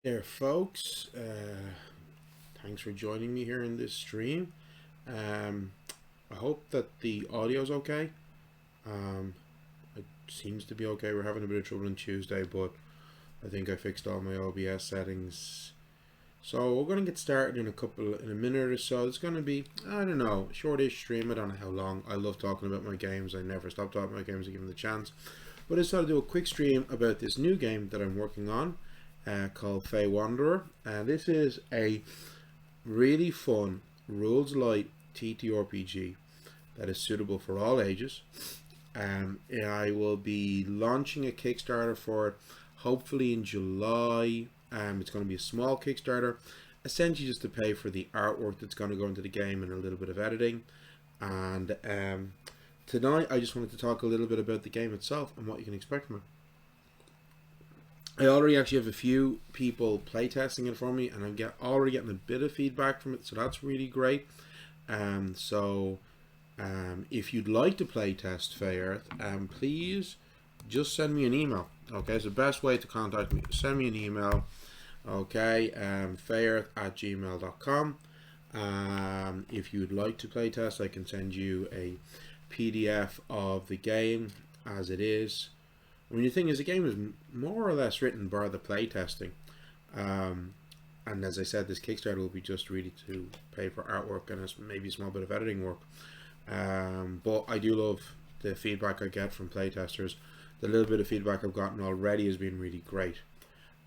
There, folks. Thanks for joining me here in this stream. Um, I hope that the audio's okay. Um, it seems to be okay. We're having a bit of trouble on Tuesday, but I think I fixed all my OBS settings. So we're gonna get started in a minute or so. It's gonna be, I don't know, a shortish stream. I don't know how long. I love talking about my games. I never stop talking about my games. I give them the chance. But I decided to do a quick stream about this new game that I'm working on, called Fey Wanderer. And this is a really fun, rules light TTRPG that is suitable for all ages. I will be launching a Kickstarter for it hopefully in July. It's going to be a small Kickstarter, essentially just to pay for the artwork that's going to go into the game and a little bit of editing. And tonight I just wanted to talk a little bit about the game itself and what you can expect from it. I already actually have a few people playtesting it for me, and I'm already getting a bit of feedback from it, so that's really great. If you'd like to playtest Fey, please just send me an email. Okay, so the best way to contact me is send me an email. Okay, fayearth@gmail.com. If you'd like to playtest, I can send you a PDF of the game as it is. I mean, the thing is, the game is more or less written bar the playtesting. And as I said, this Kickstarter will be just really to pay for artwork and maybe a small bit of editing work. But I do love the feedback I get from playtesters. The little bit of feedback I've gotten already has been really great.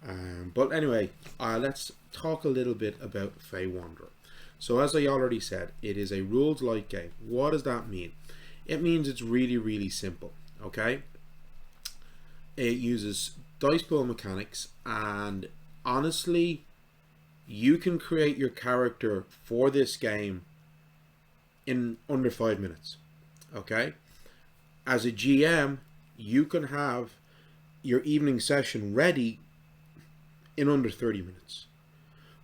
But anyway, let's talk a little bit about Fey Wanderer. So as I already said, it is a rules light game. What does that mean? It means it's really, really simple. Okay? It uses dice pool mechanics, and honestly, you can create your character for this game in under 5 minutes. Okay? As a GM, you can have your evening session ready in under 30 minutes.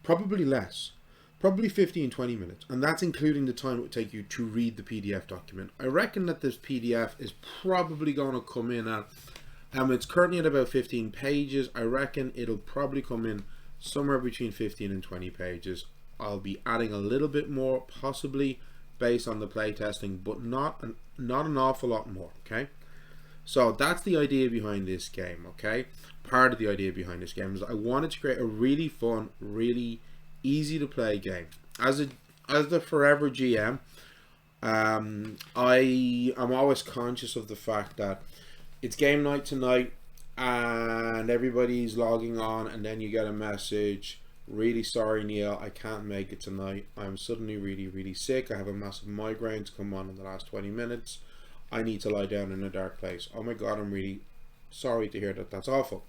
Probably less. Probably 15-20 minutes. And that's including the time it would take you to read the PDF document. I reckon that this PDF is probably going to come in at it's currently at about 15 pages. I reckon it'll probably come in somewhere between 15 and 20 pages. I'll be adding a little bit more, possibly based on the playtesting, but not an awful lot more. Okay, so that's the idea behind this game. Okay, part of the idea behind this game is I wanted to create a really fun, really easy to play game. As the forever GM, I am always conscious of the fact that it's game night tonight and everybody's logging on, and then you get a message, really sorry Neil, I can't make it tonight, I'm suddenly really, really sick, I have a massive migraine to come on in the last 20 minutes, I need to lie down in a dark place. Oh my god, I'm really sorry to hear that. That's awful.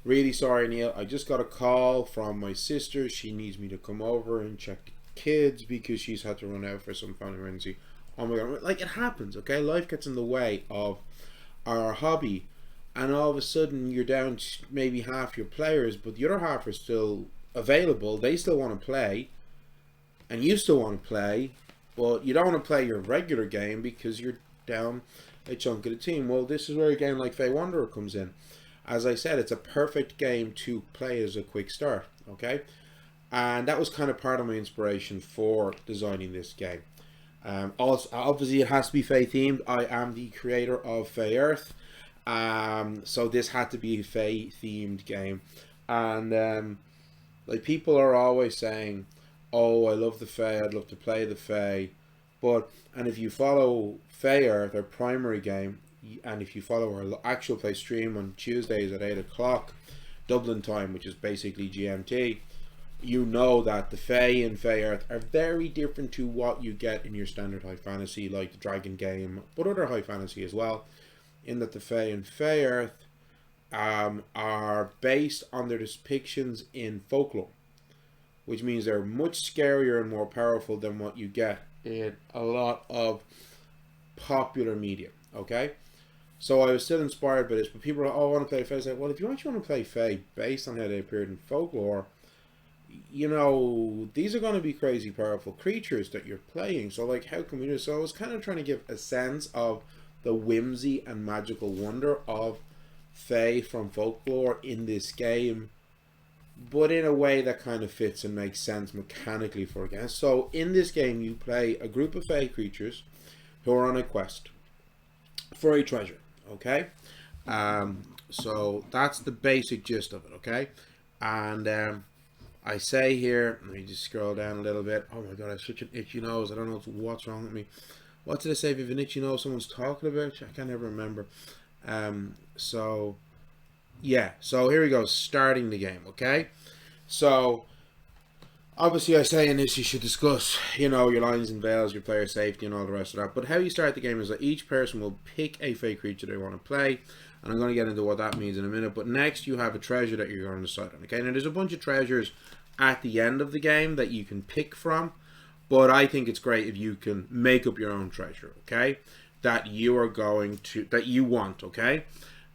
Really sorry Neil, I just got a call from my sister, she needs me to come over and check the kids because she's had to run out for some family emergency. Oh my god, like, it happens. Okay, life gets in the way of our hobby, and all of a sudden you're down to maybe half your players, but the other half are still available, they still want to play, and you still want to play, but you don't want to play your regular game because you're down a chunk of the team. Well, this is where a game like Fey Wanderer comes in. As I said, it's a perfect game to play as a quick start. Okay, and that was kind of part of my inspiration for designing this game. Also, obviously, it has to be Fey themed. I am the creator of Fey Earth, so this had to be a Fey themed game. And like, people are always saying, "Oh, I love the Fey. I'd love to play the Fey," and if you follow Fey Earth, our primary game, and if you follow our actual play stream on Tuesdays at 8 o'clock Dublin time, which is basically GMT, you know that the Fey and Fey Earth are very different to what you get in your standard high fantasy, like the Dragon game, but other high fantasy as well, in that the Fey and Fey Earth are based on their depictions in folklore, which means they're much scarier and more powerful than what you get in a lot of popular media. Okay, so I was still inspired by this, but people are like, "Oh, I want to play Fey." I said, well, if you actually want to play Fey based on how they appeared in folklore, you know, these are going to be crazy powerful creatures that you're playing. So, like, how can we do this? So I was kind of trying to give a sense of the whimsy and magical wonder of Fey from folklore in this game but in a way that kind of fits and makes sense mechanically for a game. So in this game, you play a group of Fey creatures who are on a quest for a treasure. Okay, so that's the basic gist of it. Okay, and I say here, let me just scroll down a little bit. Oh my god, I have such an itchy nose. I don't know what's wrong with me. What did I say? If you have an itchy nose, someone's talking about you? I can't ever remember. So yeah, so here we go, starting the game. Okay, so obviously I say in this you should discuss, you know, your lines and veils, your player safety and all the rest of that. But how you start the game is that each person will pick a Fey creature they want to play. And I'm going to get into what that means in a minute. But next you have a treasure that you're going to decide on. Okay, now there's a bunch of treasures at the end of the game that you can pick from. But I think it's great if you can make up your own treasure. Okay, that you are going to, that you want. Okay.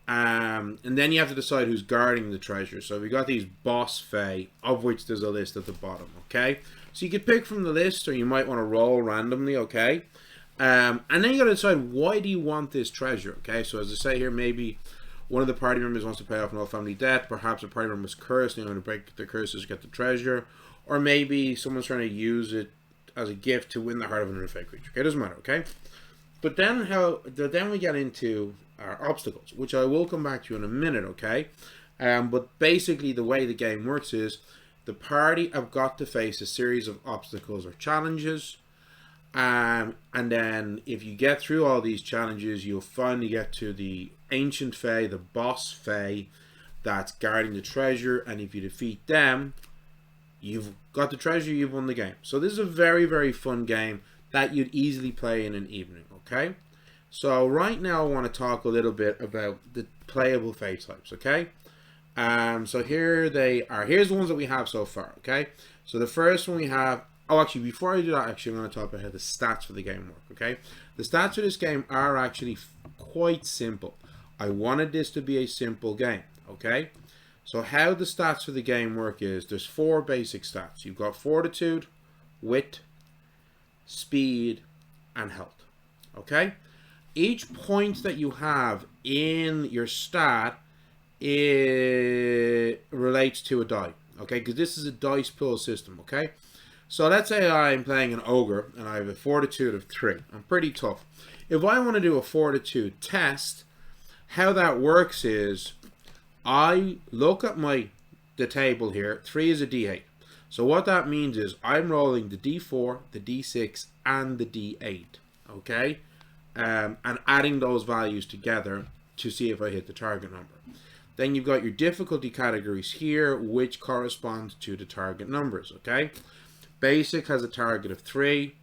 And then you have to decide who's guarding the treasure. So we got these boss Fey, of which there's a list at the bottom, okay? So you could pick from the list, or you might want to roll randomly, okay? And then you got to decide, why do you want this treasure, okay? So as I say here, maybe one of the party members wants to pay off an old family debt. Perhaps a party member is cursed, and you want to break their curses to get the treasure. Or maybe someone's trying to use it as a gift to win the heart of another Fey creature. Okay, it doesn't matter, okay? But then we get into our obstacles, which I will come back to in a minute, okay? But basically the way the game works is the party have got to face a series of obstacles or challenges, and then if you get through all these challenges, you'll finally get to the ancient Fey, the boss Fey that's guarding the treasure, and if you defeat them, you've got the treasure, you've won the game. So this is a very, very fun game that you'd easily play in an evening, okay? So right now I want to talk a little bit about the playable Fey types, okay? So here they are. Here's the ones that we have so far, okay? So the first one we have, oh actually before I do that, actually I'm going to talk about how the stats for the game work, okay? The stats for this game are actually quite simple. I wanted this to be a simple game, okay? So how the stats for the game work is, there's 4 basic stats. You've got fortitude, wit, speed, and health, okay? Each point that you have in your stat, it relates to a die, okay? Because this is a dice pool system, okay? So let's say I'm playing an ogre and I have a fortitude of 3. I'm pretty tough. If I want to do a fortitude test, how that works is I look at the table here. 3 is a d8. So what that means is I'm rolling the d4, the d6, and the d8, okay? And adding those values together to see if I hit the target number. Then you've got your difficulty categories here, which correspond to the target numbers, okay? Basic has a target of 3,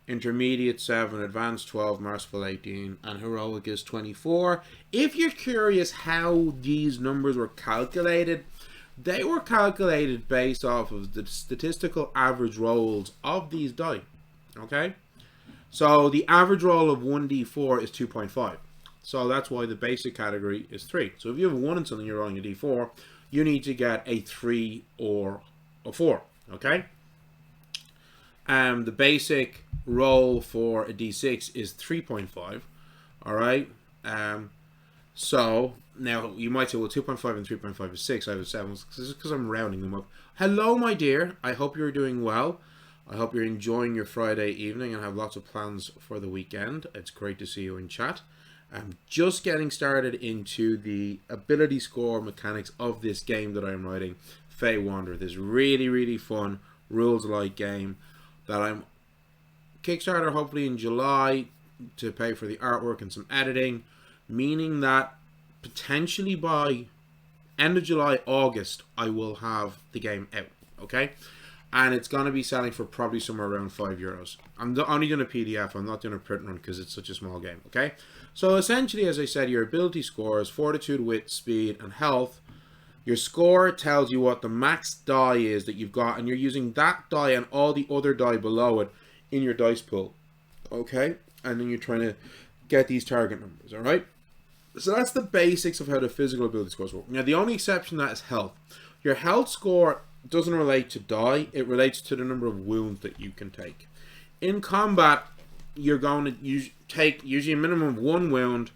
intermediate 7, advanced 12, merciful 18, and heroic is 24. If you're curious how these numbers were calculated, they were calculated based off of the statistical average rolls of these die, okay? So the average roll of 1d4 is 2.5. So that's why the basic category is 3. So if you have a 1 in something, you're rolling a d4, you need to get a 3 or a 4, okay? The basic roll for a d6 is 3.5, all right? So now you might say, well, 2.5 and 3.5 is 6. I have a 7 because I'm rounding them up. Hello, my dear. I hope you're doing well. I hope you're enjoying your Friday evening and have lots of plans for the weekend. It's great to see you in chat. I'm just getting started into the ability score mechanics of this game that I'm writing, Fey Wanderer. This really, really fun rules-like game that I'm Kickstarter hopefully in July to pay for the artwork and some editing, meaning that potentially by end of July, August, I will have the game out, okay? And it's going to be selling for probably somewhere around €5. I'm only doing a PDF. I'm not doing a print run because it's such a small game, okay? So essentially, as I said, your ability scores, fortitude, wit, speed, and health. Your score tells you what the max die is that you've got, and you're using that die and all the other die below it in your dice pool, okay? And then you're trying to get these target numbers, all right? So that's the basics of how the physical ability scores work. Now, the only exception to that is health. Your health score doesn't relate to die, it relates to the number of wounds that you can take. In combat, you're going to take usually a minimum of 1 wound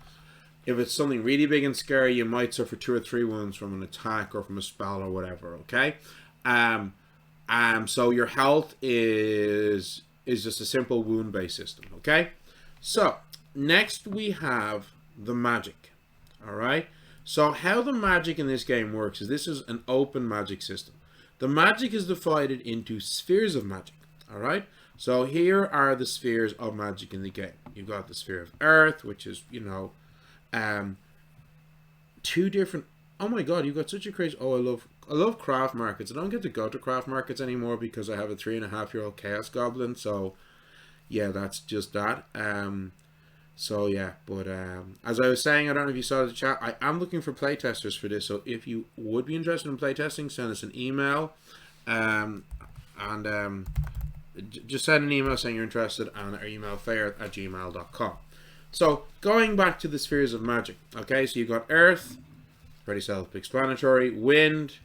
If it's something really big and scary, you might suffer 2 or 3 wounds from an attack or from a spell or whatever. Okay. So your health is just a simple wound-based system. Okay. So next we have the magic. All right. So how the magic in this game works is this is an open magic system. The magic is divided into spheres of magic. All right. So here are the spheres of magic in the game. You've got the sphere of earth, which is, you know, 2 different. Oh my God, you've got such a crazy. Oh, I love craft markets. I don't get to go to craft markets anymore because I have a 3.5-year-old chaos goblin. So yeah, that's just that. So yeah, but as I was saying, I don't know if you saw the chat, I am looking for playtesters for this. So if you would be interested in playtesting, send us an email, just send an email saying you're interested, and our email fair@gmail.com. So going back to the spheres of magic, okay, so you've got earth, pretty self-explanatory, wind,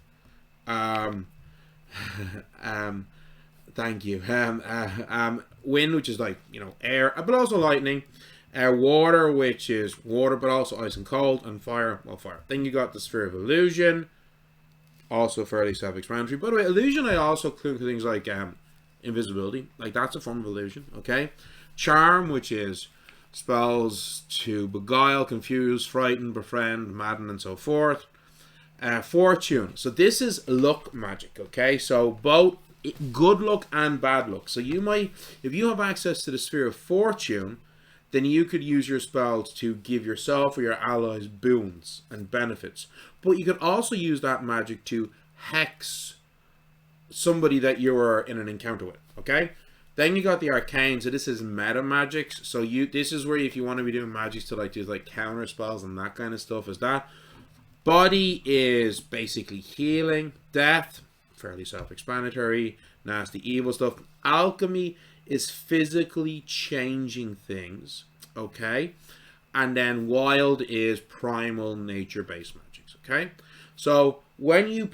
thank you, wind, which is like, you know, air, but also lightning, water, which is water, but also ice and cold, and fire, well, fire. Then you got the sphere of illusion, also fairly self-explanatory. By the way, illusion I also include things like invisibility, like that's a form of illusion, okay? Charm, which is spells to beguile, confuse, frighten, befriend, madden, and so forth. Fortune, so this is luck magic, okay? So both good luck and bad luck. So you might, if you have access to the sphere of fortune, then you could use your spells to give yourself or your allies boons and benefits. But you could also use that magic to hex somebody that you're in an encounter with, okay? Then you got the arcane, so this is meta magics. So this is where if you want to be doing magics to like do like counter spells and that kind of stuff, is that. Body is basically healing, death, fairly self-explanatory, nasty evil stuff. Alchemy is physically changing things, okay? And then wild is primal nature-based magics, okay? So when you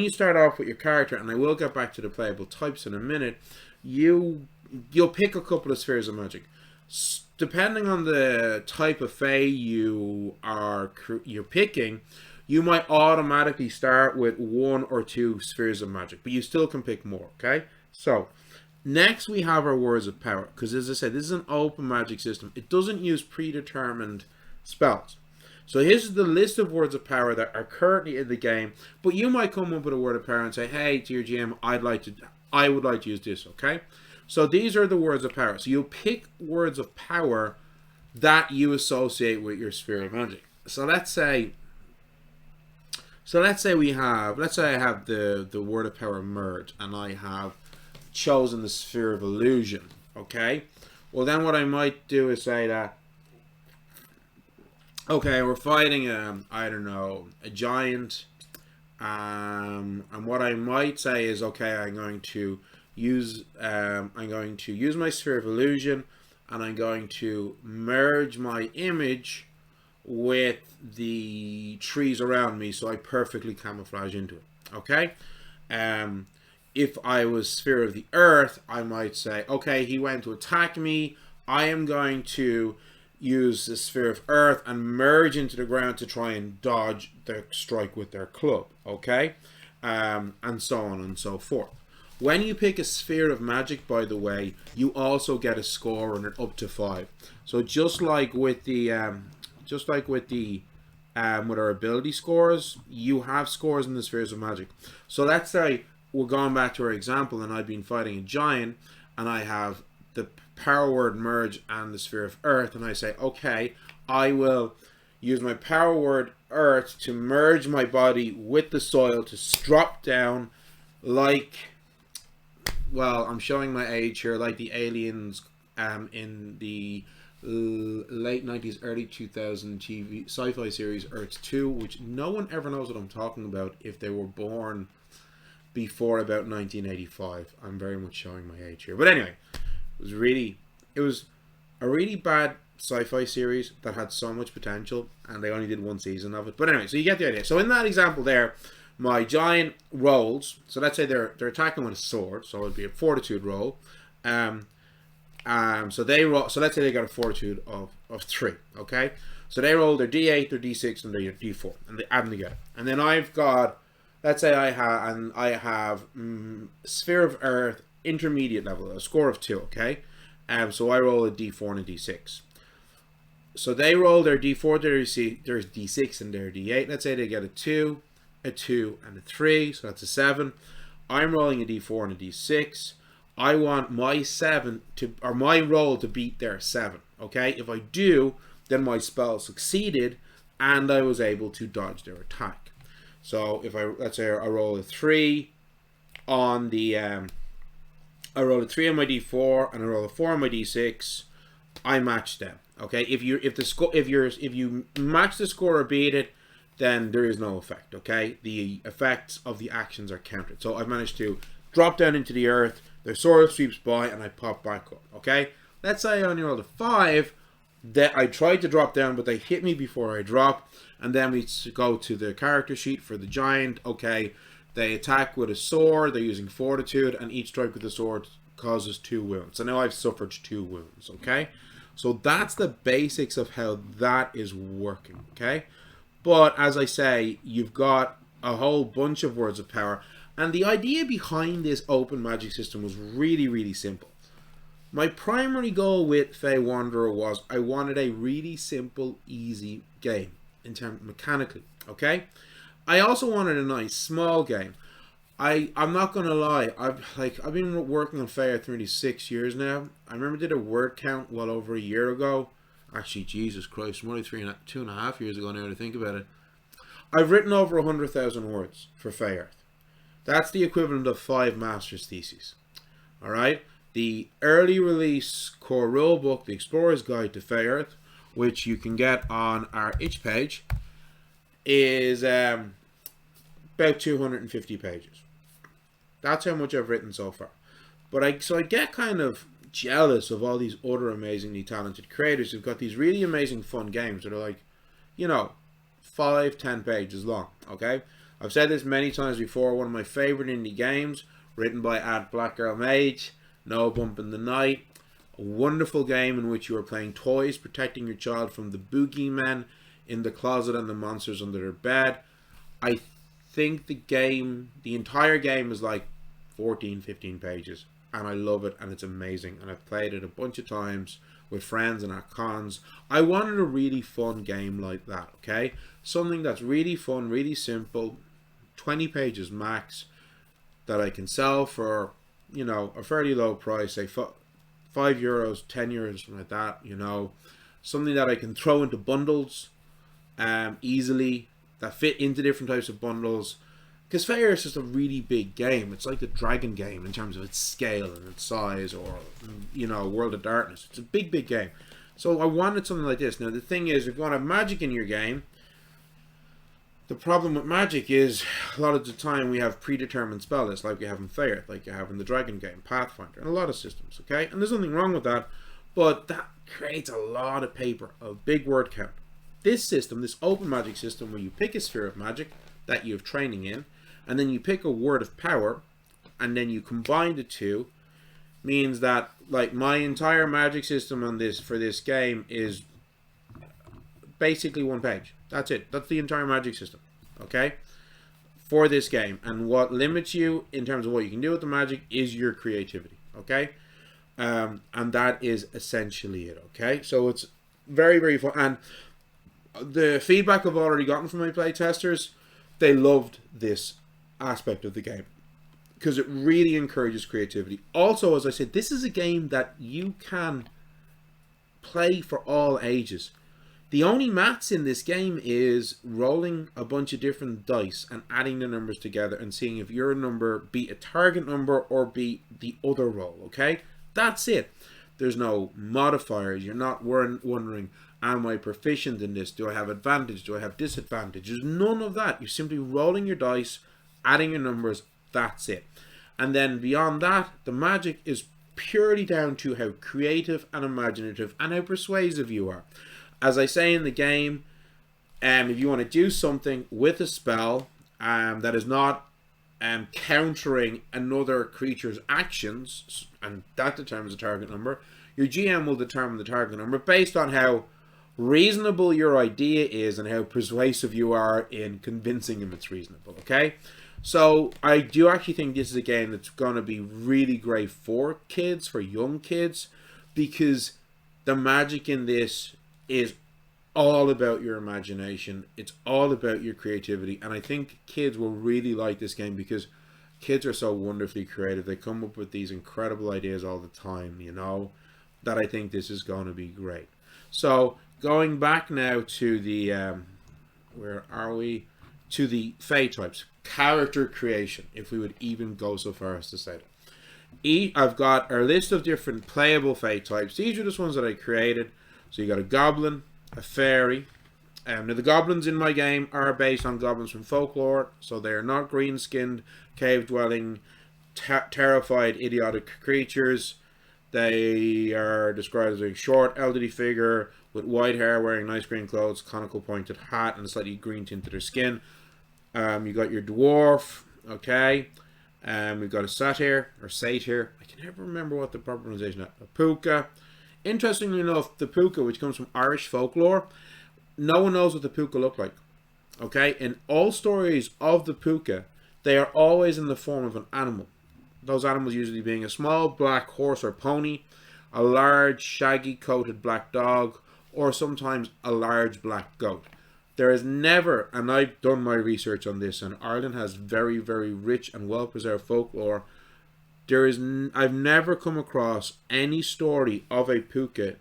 start off with your character, and I will get back to the playable types in a minute, you'll pick a couple of spheres of magic. Depending on the type of Fey you're picking, you might automatically start with 1 or 2 spheres of magic, but you still can pick more, okay? So next we have our words of power, because as I said, this is an open magic system. It doesn't use predetermined spells. So here's the list of words of power that are currently in the game, but you might come up with a word of power and say, hey, to your GM, I would like to use this, okay? So these are the words of power. So you'll pick words of power that you associate with your sphere of magic. So let's say I have the word of power merge, and I have chosen the sphere of illusion, okay? Well, then what I might do is say that, okay, we're fighting I don't know, a giant, and what I might say is, okay, I'm going to use my sphere of illusion, and I'm going to merge my image with the trees around me so I perfectly camouflage into it, okay? If I was sphere of the earth, I might say, okay, he went to attack me, I am going to use the sphere of earth and merge into the ground to try and dodge their strike with their club, okay? And so on and so forth. When you pick a sphere of magic, by the way, you also get a score on it up to 5. So just like with our ability scores, you have scores in the spheres of magic. So let's say we're going back to our example, and I've been fighting a giant, and I have the power word merge and the sphere of earth, and I say, okay, I will use my power word earth to merge my body with the soil to drop down like, well, I'm showing my age here, like the aliens in the late 90s, early 2000 TV sci-fi series Earth 2, which no one ever knows what I'm talking about if they were born before about 1985. I'm very much showing my age here. But anyway, it was a really bad sci-fi series that had so much potential, and they only did 1 season of it. But anyway, so you get the idea. So in that example there, my giant rolls, so let's say they're attacking with a sword, so it'd be a fortitude roll. So they roll, so let's say they got a fortitude of 3, okay? So they roll their D8, their D6, and their D4, and they add them together. And then I've got, let's say I have Sphere of Earth intermediate level, a score of 2. Okay, so I roll a D4 and a D6. So they roll their D4, their D6, and their D8. Let's say they get a 2, a 2, and a 3. So that's a 7. I'm rolling a D4 and a D6. I want my 7 to, or my roll to beat their 7. Okay, if I do, then my spell succeeded, and I was able to dodge their attack. So if let's say I roll a 3 on the, I roll a 3 on my D4 and I roll a 4 on my D6, I match them. Okay, if you match the score or beat it, then there is no effect. Okay, the effects of the actions are counted. So I've managed to drop down into the earth. Their sword sweeps by, and I pop back up. Okay, let's say I only rolled a 5. That I tried to drop down, but they hit me before I drop. And then we go to the character sheet for the giant. Okay, they attack with a sword. They're using fortitude, and each strike with the sword causes 2 wounds. So now I've suffered 2 wounds. Okay, so that's the basics of how that is working. Okay, but as I say, you've got a whole bunch of words of power, and the idea behind this open magic system was really, really simple. My primary goal with Fey Wanderer was I wanted a really simple, easy game in terms mechanically. Okay, I also wanted a nice small game. I'm not gonna lie. I've been working on Fey for nearly 6 years now. I remember I did a word count well over a year ago. Actually, Jesus Christ, more like 2.5 years ago now to think about it. I've written over 100,000 words for Fey Earth. That's the equivalent of 5 master's theses. All right. The early release core rulebook, The Explorer's Guide to Fey Earth, which you can get on our itch page, is about 250 pages. That's how much I've written so far. But I get kind of jealous of all these other amazingly talented creators who've got these really amazing fun games that are like, 5-10 pages long. Okay, I've said this many times before. One of my favorite indie games, written by @BlackGirlMage, No Bump in the Night, a wonderful game in which you are playing toys, protecting your child from the boogeymen in the closet and the monsters under their bed. I think the entire game is like 14-15 pages, and I love it, and it's amazing, and I've played it a bunch of times with friends and at cons. I wanted a really fun game like that. Okay, something that's really fun, really simple, 20 pages max, that I can sell for a fairly low price, say €5, €10, something like that. Something that I can throw into bundles easily, that fit into different types of bundles. Because Fey is just a really big game. It's like the Dragon game in terms of its scale and its size, or World of Darkness. It's a big, big game. So I wanted something like this. Now the thing is, if you want to have magic in your game, the problem with magic is a lot of the time we have predetermined spell lists, like we have in Fey, like you have in the Dragon game, Pathfinder, and a lot of systems. Okay, and there's nothing wrong with that, but that creates a lot of paper, a big word count. This system, this open magic system, where you pick a sphere of magic that you have training in, and then you pick a word of power, and then you combine the two, means that like my entire magic system on this for this game is basically 1 page. That's it. That's the entire magic system, okay, for this game. And what limits you in terms of what you can do with the magic is your creativity, okay? And that is essentially it, okay? So it's very, very fun. And the feedback I've already gotten from my playtesters, they loved this aspect of the game because it really encourages creativity. Also, as I said, this is a game that you can play for all ages. The only maths in this game is rolling a bunch of different dice and adding the numbers together and seeing if your number beat a target number or beat the other roll, okay? That's it. There's no modifiers. You're not wondering, am I proficient in this? Do I have advantage? Do I have disadvantage? There's none of that. You're simply rolling your dice, adding your numbers, that's it. And then beyond that, the magic is purely down to how creative and imaginative and how persuasive you are. As I say in the game, if you want to do something with a spell that is not countering another creature's actions, and that determines the target number, your GM will determine the target number based on how reasonable your idea is and how persuasive you are in convincing him it's reasonable, okay? So I do actually think this is a game that's going to be really great for kids, for young kids, because the magic in this is all about your imagination. It's all about your creativity. And I think kids will really like this game because kids are so wonderfully creative. They come up with these incredible ideas all the time, you know, that I think this is going to be great. So going back now to the, where are we? To the Fey types. Character creation, if we would even go so far as to say that. I've got our list of different playable Fey types. These are just ones that I created. So you got a goblin, a fairy. Now the goblins in my game are based on goblins from folklore, so they are not green-skinned, cave-dwelling, terrified, idiotic creatures. They are described as a short, elderly figure with white hair, wearing nice green clothes, conical pointed hat, and a slightly green tint to their skin. You got your dwarf, okay. We've got a satyr, or satyr. I can never remember what the proper pronunciation is. A puka. Interestingly enough, the puka, which comes from Irish folklore, no one knows what the puka look like. Okay? In all stories of the puka, they are always in the form of an animal. Those animals usually being a small black horse or pony, a large shaggy coated black dog, or sometimes a large black goat. There is never, and I've done my research on this, and Ireland has very, very rich and well-preserved folklore. I've never come across any story of a puka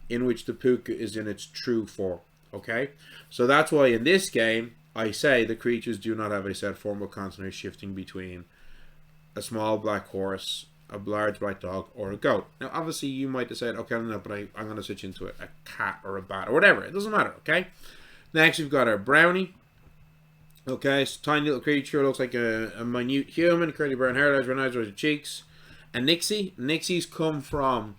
in which the puka is in its true form. Okay? So that's why in this game, I say the creatures do not have a set form but constantly shifting between a small black horse, a large black dog, or a goat. Now, obviously, you might decide, okay, no, but I'm going to switch into a cat or a bat or whatever. It doesn't matter, okay? Next, we've got our brownie. Okay, it's a tiny little creature. Looks like a minute human. Curly brown hair, large brown eyes, rosy cheeks. A nixie. Nixies come from...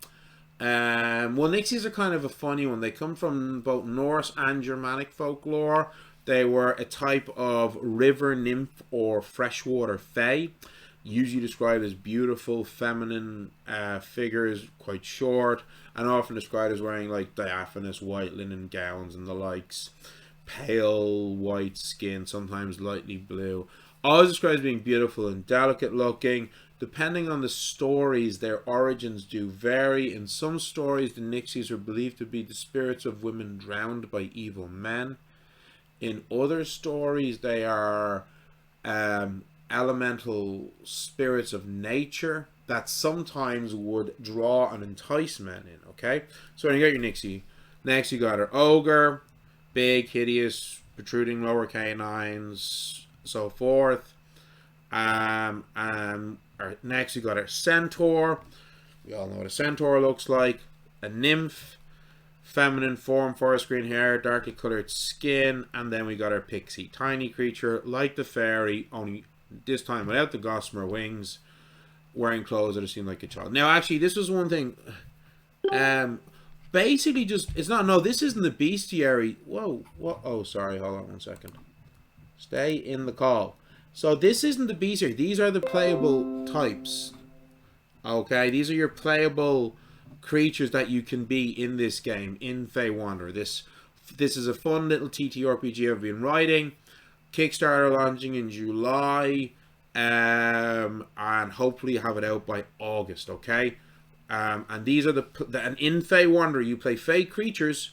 well, nixies are kind of a funny one. They come from both Norse and Germanic folklore. They were a type of river nymph or freshwater fae. Usually described as beautiful, feminine figures, quite short, and often described as wearing like diaphanous white linen gowns and the likes. Pale white skin, sometimes lightly blue. Always described as being beautiful and delicate looking. Depending on the stories, their origins do vary. In some stories, the nixies are believed to be the spirits of women drowned by evil men. In other stories, they are elemental spirits of nature that sometimes would draw and entice men in, okay? So when you got your nixie, next you got our ogre, big, hideous, protruding lower canines, so forth. Next you got our centaur. We all know what a centaur looks like. A nymph, feminine form, forest green hair, darkly colored skin, and then we got our pixie, tiny creature like the fairy, only this time without the gossamer wings, wearing clothes that seem like a child. Now, actually, this was one thing. Basically, just it's not. No, this isn't the bestiary. Whoa, what? Oh, sorry. Hold on 1 second. Stay in the call. So this isn't the bestiary. These are the playable types. Okay, these are your playable creatures that you can be in this game in Fey Wanderer. This is a fun little TTRPG I've been writing. Kickstarter launching in July, and hopefully have it out by August. Okay. And these are and in Fey Wanderer, you play Fey creatures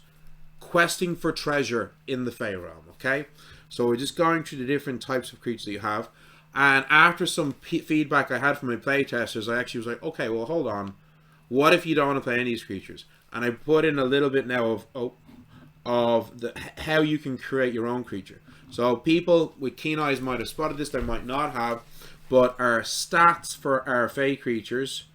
questing for treasure in the Fey realm, okay? So we're just going through the different types of creatures that you have. And after some feedback I had from my playtesters, I actually was like, okay, well, hold on. What if you don't want to play any of these creatures? And I put in a little bit now of how you can create your own creature. So people with keen eyes might have spotted this, they might not have. But our stats for our Fey creatures...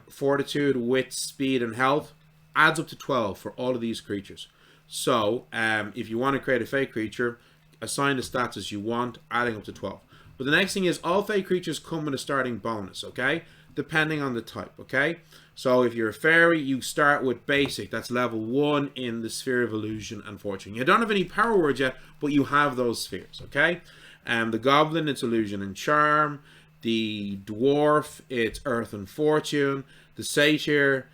fortitude, wit, speed, and health adds up to 12 for all of these creatures. So, if you want to create a Fey creature, assign the stats as you want, adding up to 12. But the next thing is, all Fey creatures come with a starting bonus, okay? Depending on the type, okay? So, if you're a fairy, you start with basic. That's level 1 in the Sphere of Illusion and Fortune. You don't have any power words yet, but you have those spheres, okay? The Goblin, it's Illusion and Charm. The dwarf, it's Earth and Fortune. The satyr,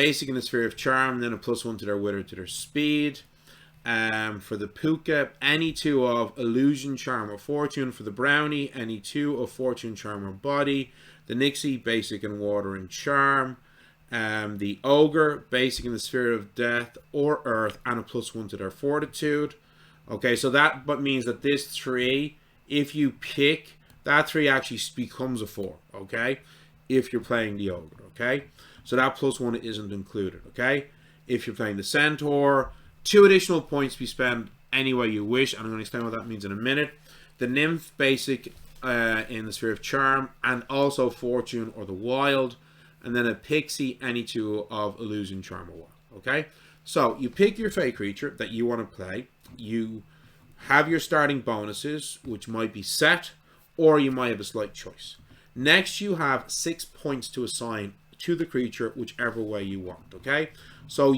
basic in the Sphere of Charm, then a +1 to their wit or to their speed. For the Puka, any 2 of Illusion, Charm, or Fortune. For the Brownie, any 2 of Fortune, Charm, or Body. The Nixie, basic in Water and Charm. The Ogre, basic in the Sphere of Death or Earth, and a +1 to their Fortitude. Okay, so that means that this 3, if you pick, that 3 actually becomes a 4, okay? If you're playing the Ogre, okay? So that +1 isn't included, okay? If you're playing the Centaur, 2 additional points to be spent any way you wish, and I'm going to explain what that means in a minute. The Nymph, basic in the Sphere of Charm, and also Fortune or the Wild. And then a Pixie, any 2 of Illusion, Charm, or Wild. Okay? So, you pick your Fey creature that you want to play. You have your starting bonuses, which might be set, or you might have a slight choice. Next, you have 6 points to assign to the creature, whichever way you want. Okay? So,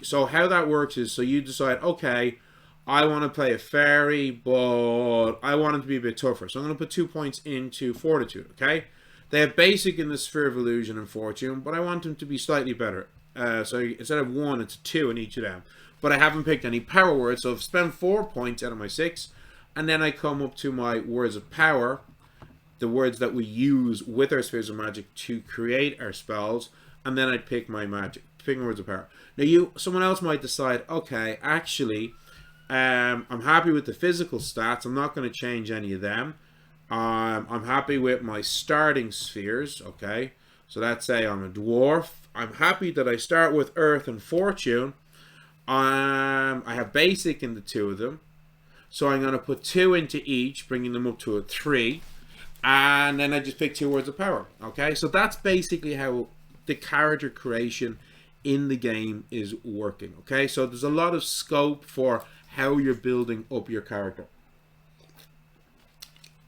so how that works is, so you decide, okay, I want to play a fairy, but I want it to be a bit tougher. So, I'm going to put 2 points into Fortitude. Okay? They have basic in the Sphere of Illusion and Fortune, but I want them to be slightly better. So instead of 1, it's 2 in each of them. But I haven't picked any power words, so I've spent 4 points out of my 6. And then I come up to my words of power, the words that we use with our Spheres of Magic to create our spells. And then I pick my magic, pick my words of power. Now someone else might decide, okay, actually, I'm happy with the physical stats. I'm not going to change any of them. I'm happy with my starting spheres, okay? So let's say I'm a dwarf. I'm happy that I start with Earth and Fortune. I have basic in the 2 of them. So I'm going to put 2 into each, bringing them up to a 3. And then I just pick 2 words of power, okay? So that's basically how the character creation in the game is working, okay? So there's a lot of scope for how you're building up your character.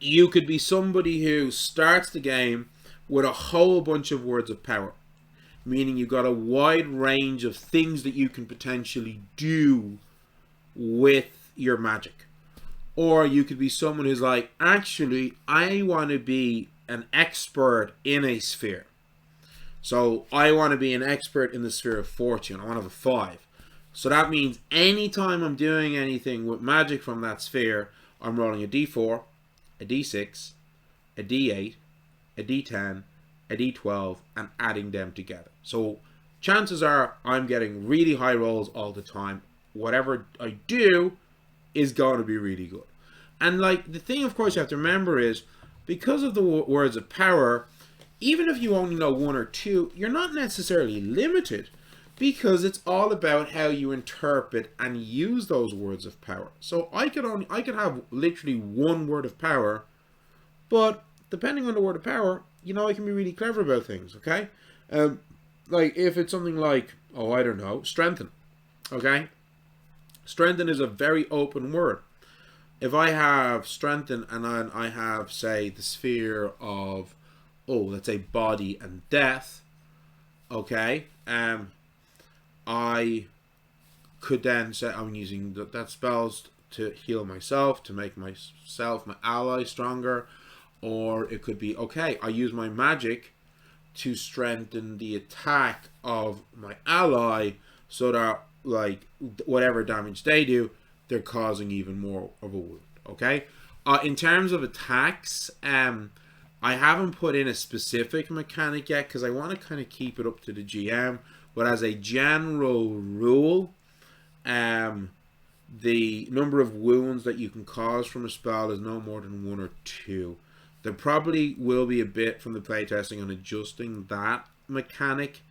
You could be somebody who starts the game with a whole bunch of words of power, meaning you've got a wide range of things that you can potentially do with your magic. Or you could be someone who's like, actually, I want to be an expert in a sphere. So I want to be an expert in the Sphere of Fortune. I want to have a 5. So that means anytime I'm doing anything with magic from that sphere, I'm rolling a d4, a d6, a d8, a d10, a d12, and adding them together. So chances are I'm getting really high rolls all the time. Whatever I do is going to be really good. And like the thing, of course, you have to remember is because of the words of power, even if you only know 1 or 2, you're not necessarily limited, because it's all about how you interpret and use those words of power. So I could have literally 1 word of power, but depending on the word of power, I can be really clever about things, okay? Like if it's something like, I don't know, strengthen, okay? Strengthen is a very open word. If I have strengthen and then I have, say, the sphere of, let's say body and death, okay? I could then say I'm using that spells to heal myself, to make my ally stronger. Or it could be, okay, I use my magic to strengthen the attack of my ally so that, like, whatever damage they do, they're causing even more of a wound, okay? In terms of attacks, I haven't put in a specific mechanic yet because I want to kind of keep it up to the GM. But as a general rule, the number of wounds that you can cause from a spell is no more than 1 or 2. There probably will be a bit from the playtesting on adjusting that mechanic,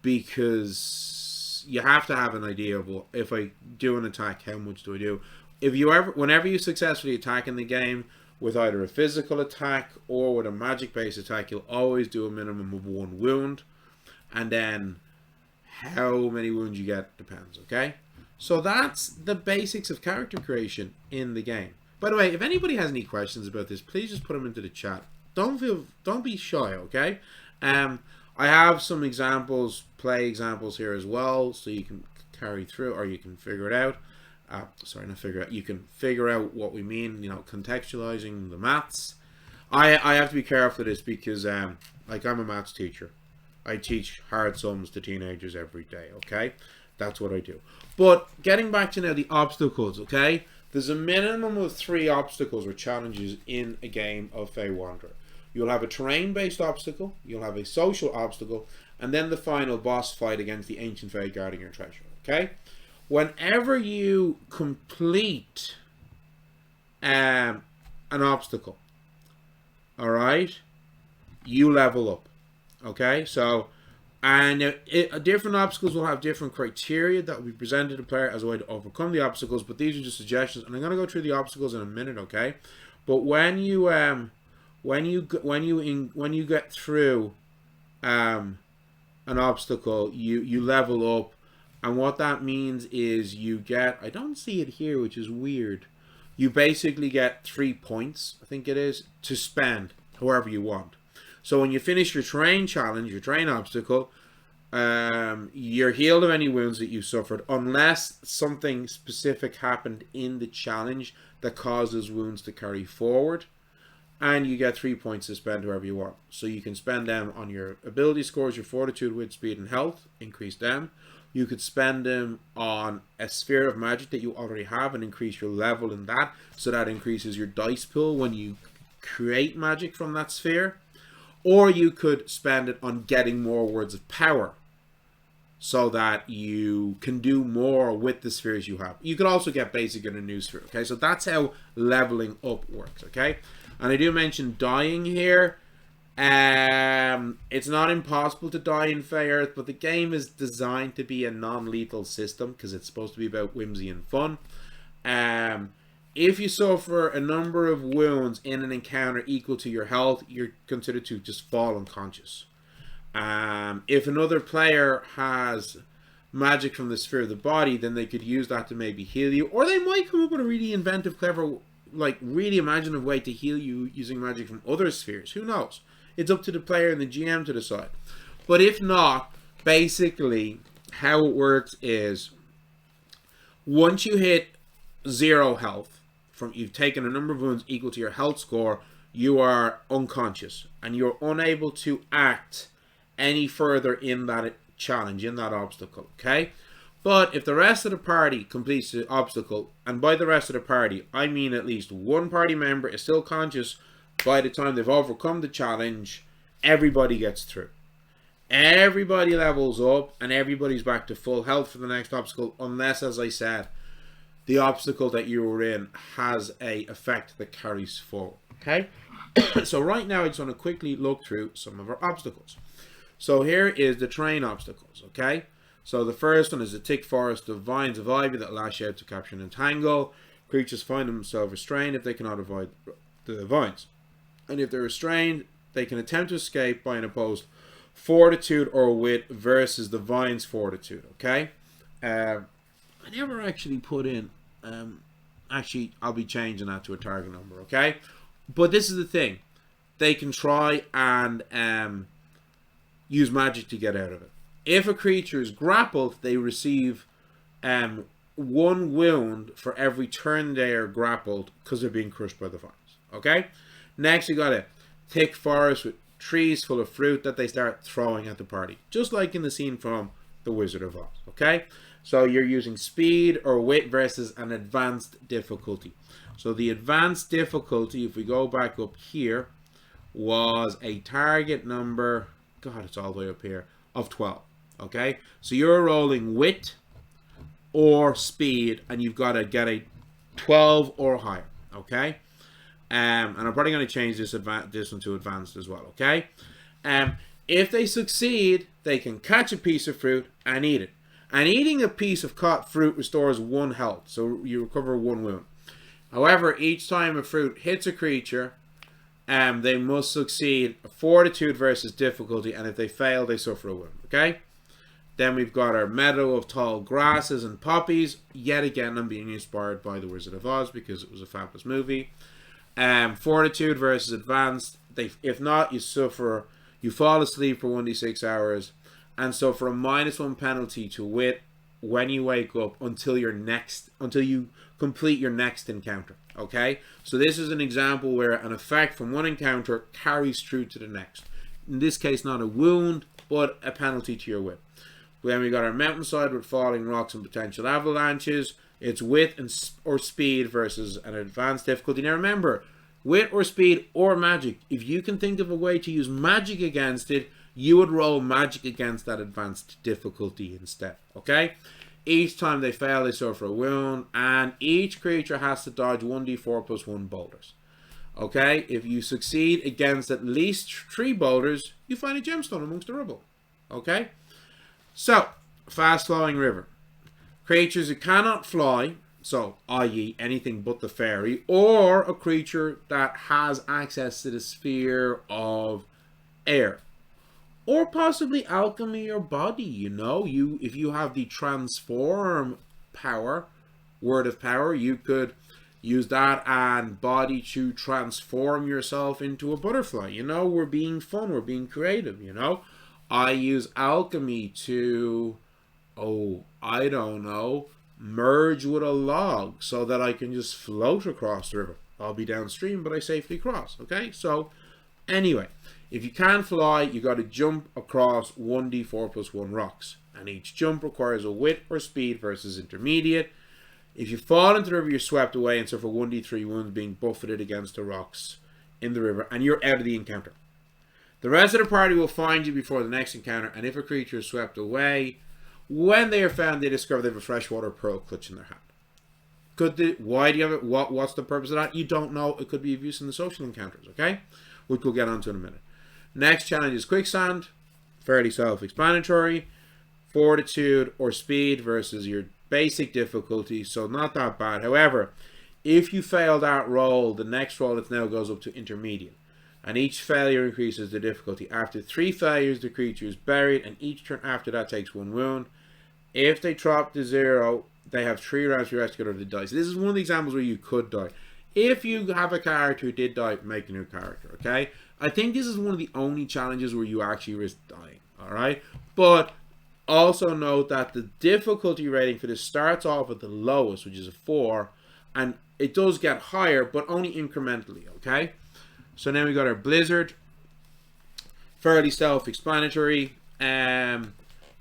because you have to have an idea of, well, if I do an attack, how much do I do? Whenever you successfully attack in the game with either a physical attack or with a magic-based attack, you'll always do a minimum of 1 wound. And then how many wounds you get depends, okay? So that's the basics of character creation in the game. By the way, if anybody has any questions about this, please just put them into the chat. Don't be shy, okay? I have some play examples here as well, so you can carry through, or you can figure it out. You can figure out what we mean, contextualizing the maths. I have to be careful of this because, like, I'm a maths teacher. I teach hard sums to teenagers every day, okay? That's what I do. But getting back to now the obstacles, okay? There's a minimum of 3 obstacles or challenges in a game of Fey Wanderer. You'll have a terrain-based obstacle, you'll have a social obstacle, and then the final boss fight against the ancient Fey guarding your treasure, okay? Whenever you complete an obstacle, all right, you level up, okay? So, and different obstacles will have different criteria that will be presented to the player as a way to overcome the obstacles, but these are just suggestions, and I'm going to go through the obstacles in a minute, okay? But when you get through an obstacle, you level up, and what that means is you get, I don't see it here, which is weird. You basically get 3 points, I think it is, to spend however you want. So when you finish your terrain challenge, your terrain obstacle, you're healed of any wounds that you suffered, unless something specific happened in the challenge that causes wounds to carry forward. And you get 3 points to spend however you want. So you can spend them on your ability scores, your fortitude, wit, speed, and health, increase them. You could spend them on a sphere of magic that you already have and increase your level in that. So that increases your dice pool when you create magic from that sphere. Or you could spend it on getting more words of power so that you can do more with the spheres you have. You could also get basic in a new sphere, okay? So that's how leveling up works, okay? And I do mention dying here. It's not impossible to die in Fey Earth, but the game is designed to be a non-lethal system because it's supposed to be about whimsy and fun. If you suffer a number of wounds in an encounter equal to your health, you're considered to just fall unconscious. If another player has magic from the sphere of the body, then they could use that to maybe heal you, or they might come up with a really inventive, clever, like really imaginative way to heal you using magic from other spheres. Who knows? It's up to the player and the GM to decide. But if not, basically how it works is once you hit 0 health, you've taken a number of wounds equal to your health score, you are unconscious and you're unable to act any further in that challenge, in that obstacle, okay? But if the rest of the party completes the obstacle, and by the rest of the party, I mean at least one party member is still conscious by the time they've overcome the challenge, everybody gets through. Everybody levels up and everybody's back to full health for the next obstacle, unless, as I said, the obstacle that you were in has a effect that carries forward, okay? So right now I just want to quickly look through some of our obstacles. So here is the terrain obstacles, okay? So the first one is a thick forest of vines of ivy that lash out to capture and entangle. Creatures find themselves restrained if they cannot avoid the vines. And if they're restrained, they can attempt to escape by an opposed fortitude or wit versus the vine's fortitude, okay? I never actually put in, actually I'll be changing that to a target number, okay? But this is the thing. They can try and use magic to get out of it. If a creature is grappled, they receive 1 wound for every turn they are grappled because they're being crushed by the vines. Okay? Next, you got a thick forest with trees full of fruit that they start throwing at the party. Just like in the scene from The Wizard of Oz. Okay? So you're using speed or wit versus an advanced difficulty. So the advanced difficulty, if we go back up here, was a target number, God, it's all the way up here, of 12. Okay? So you're rolling wit or speed, and you've got to get a 12 or higher. Okay? And I'm probably going to change this one to advanced as well. Okay? If they succeed, they can catch a piece of fruit and eat it. And eating a piece of caught fruit restores 1 health, so you recover 1 wound. However, each time a fruit hits a creature, they must succeed fortitude versus difficulty, and if they fail, they suffer a wound. Okay? Then we've got our meadow of tall grasses and poppies. Yet again, I'm being inspired by The Wizard of Oz because it was a fabulous movie. Fortitude versus advanced. If not, you fall asleep for 1d6 hours, and suffer a -1 penalty to wit when you wake up until you complete your next encounter. Okay, so this is an example where an effect from one encounter carries through to the next. in this case not a wound, but a penalty to your wit. Then we got our mountainside with falling rocks and potential avalanches. It's wit or speed versus an advanced difficulty. Now remember, wit or speed or magic. If you can think of a way to use magic against it, you would roll magic against that advanced difficulty instead. Okay? Each time they fail, they suffer a wound, and each creature has to dodge 1d4 plus 1 boulders. Okay? If you succeed against at least 3 boulders, you find a gemstone amongst the rubble. Okay? So, fast flowing river. Creatures who cannot fly, so i.e. anything but the fairy, or a creature that has access to the sphere of air. Or possibly alchemy or body, you know. If you have the transform power, word of power, you could use that and body to transform yourself into a butterfly. You know, we're being fun, we're being creative, you know. I use alchemy to, I don't know, merge with a log so that I can just float across the river. I'll be downstream, but I safely cross, okay? So, anyway, if you can't fly, you got to jump across 1d4 plus 1 rocks. And each jump requires a wit or speed versus intermediate. If you fall into the river, you're swept away and suffer 1d3 wounds being buffeted against the rocks in the river, and you're out of the encounter. The rest of the party will find you before the next encounter, and if a creature is swept away, when they are found, they discover they have a freshwater pearl clutch in their hand. Why do you have it? What's the purpose of that? You don't know. It could be of use in the social encounters, okay? Which we'll get onto in a minute. Next challenge is quicksand. Fairly self-explanatory. Fortitude or speed versus your basic difficulty, so not that bad. However, if you fail that roll, the next roll it now goes up to intermediate. And each failure increases the difficulty. After 3 failures, the creature is buried, and each turn after that takes 1 wound. If they drop to 0, they have 3 rounds for the rest to get over the dice. This is one of the examples where you could die. If you have a character who did die, make a new character, okay? I think this is one of the only challenges where you actually risk dying, alright? But also note that the difficulty rating for this starts off at the lowest, which is a 4, and it does get higher, but only incrementally, okay? So now we got our blizzard. Fairly self-explanatory.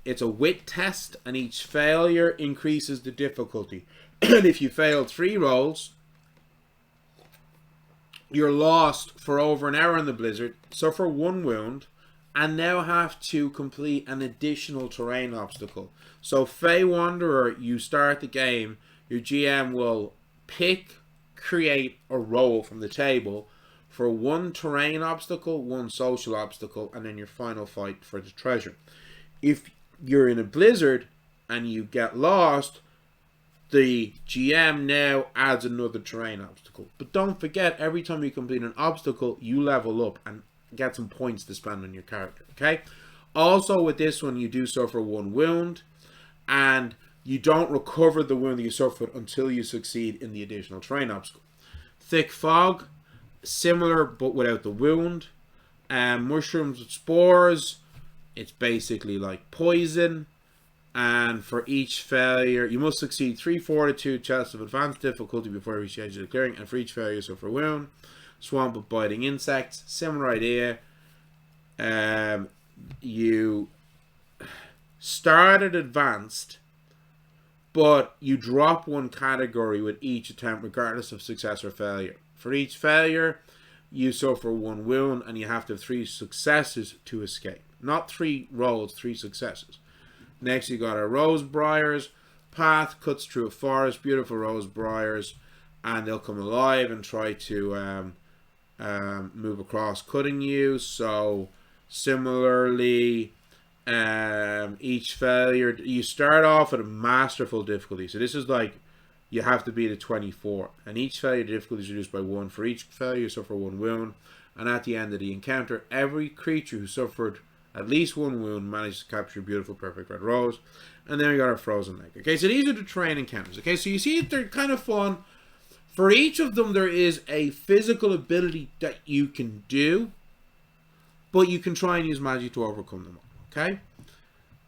It's a wit test, and each failure increases the difficulty. And if you fail 3 rolls, you're lost for over an hour in the blizzard, suffer 1 wound, and now have to complete an additional terrain obstacle. So Fey Wanderer, you start the game, your GM will pick, create, or roll from the table for 1 terrain obstacle, 1 social obstacle, and then your final fight for the treasure. If you're in a blizzard and you get lost, the GM now adds another terrain obstacle. But don't forget, every time you complete an obstacle, you level up and get some points to spend on your character, okay? Also, with this one, you do suffer 1 wound, and you don't recover the wound that you suffered until you succeed in the additional terrain obstacle. Thick fog, similar but without the wound. Mushrooms with spores, it's basically like poison. And for each failure, you must succeed 3 fortitude chests of advanced difficulty before you reach the edge of the clearing, and for each failure you suffer a wound. Swamp of biting insects, similar idea. You start at advanced, but you drop 1 category with each attempt regardless of success or failure. For each failure, you suffer 1 wound, and you have to have 3 successes to escape. Not 3 rolls, 3 successes. Next, you got our rose briars. Path cuts through a forest, beautiful rose briars, and they'll come alive and try to move across, cutting you. So, similarly, each failure, you start off at a masterful difficulty. So this is like, you have to beat a 24, and each failure difficulty is reduced by 1. For each failure, you suffer 1 wound, and at the end of the encounter, every creature who suffered at least 1 wound manages to capture a beautiful, perfect red rose. And then we got our frozen lake. Okay, so these are the terrain encounters. Okay, so you see they're kind of fun. For each of them, there is a physical ability that you can do, but you can try and use magic to overcome them all. Okay,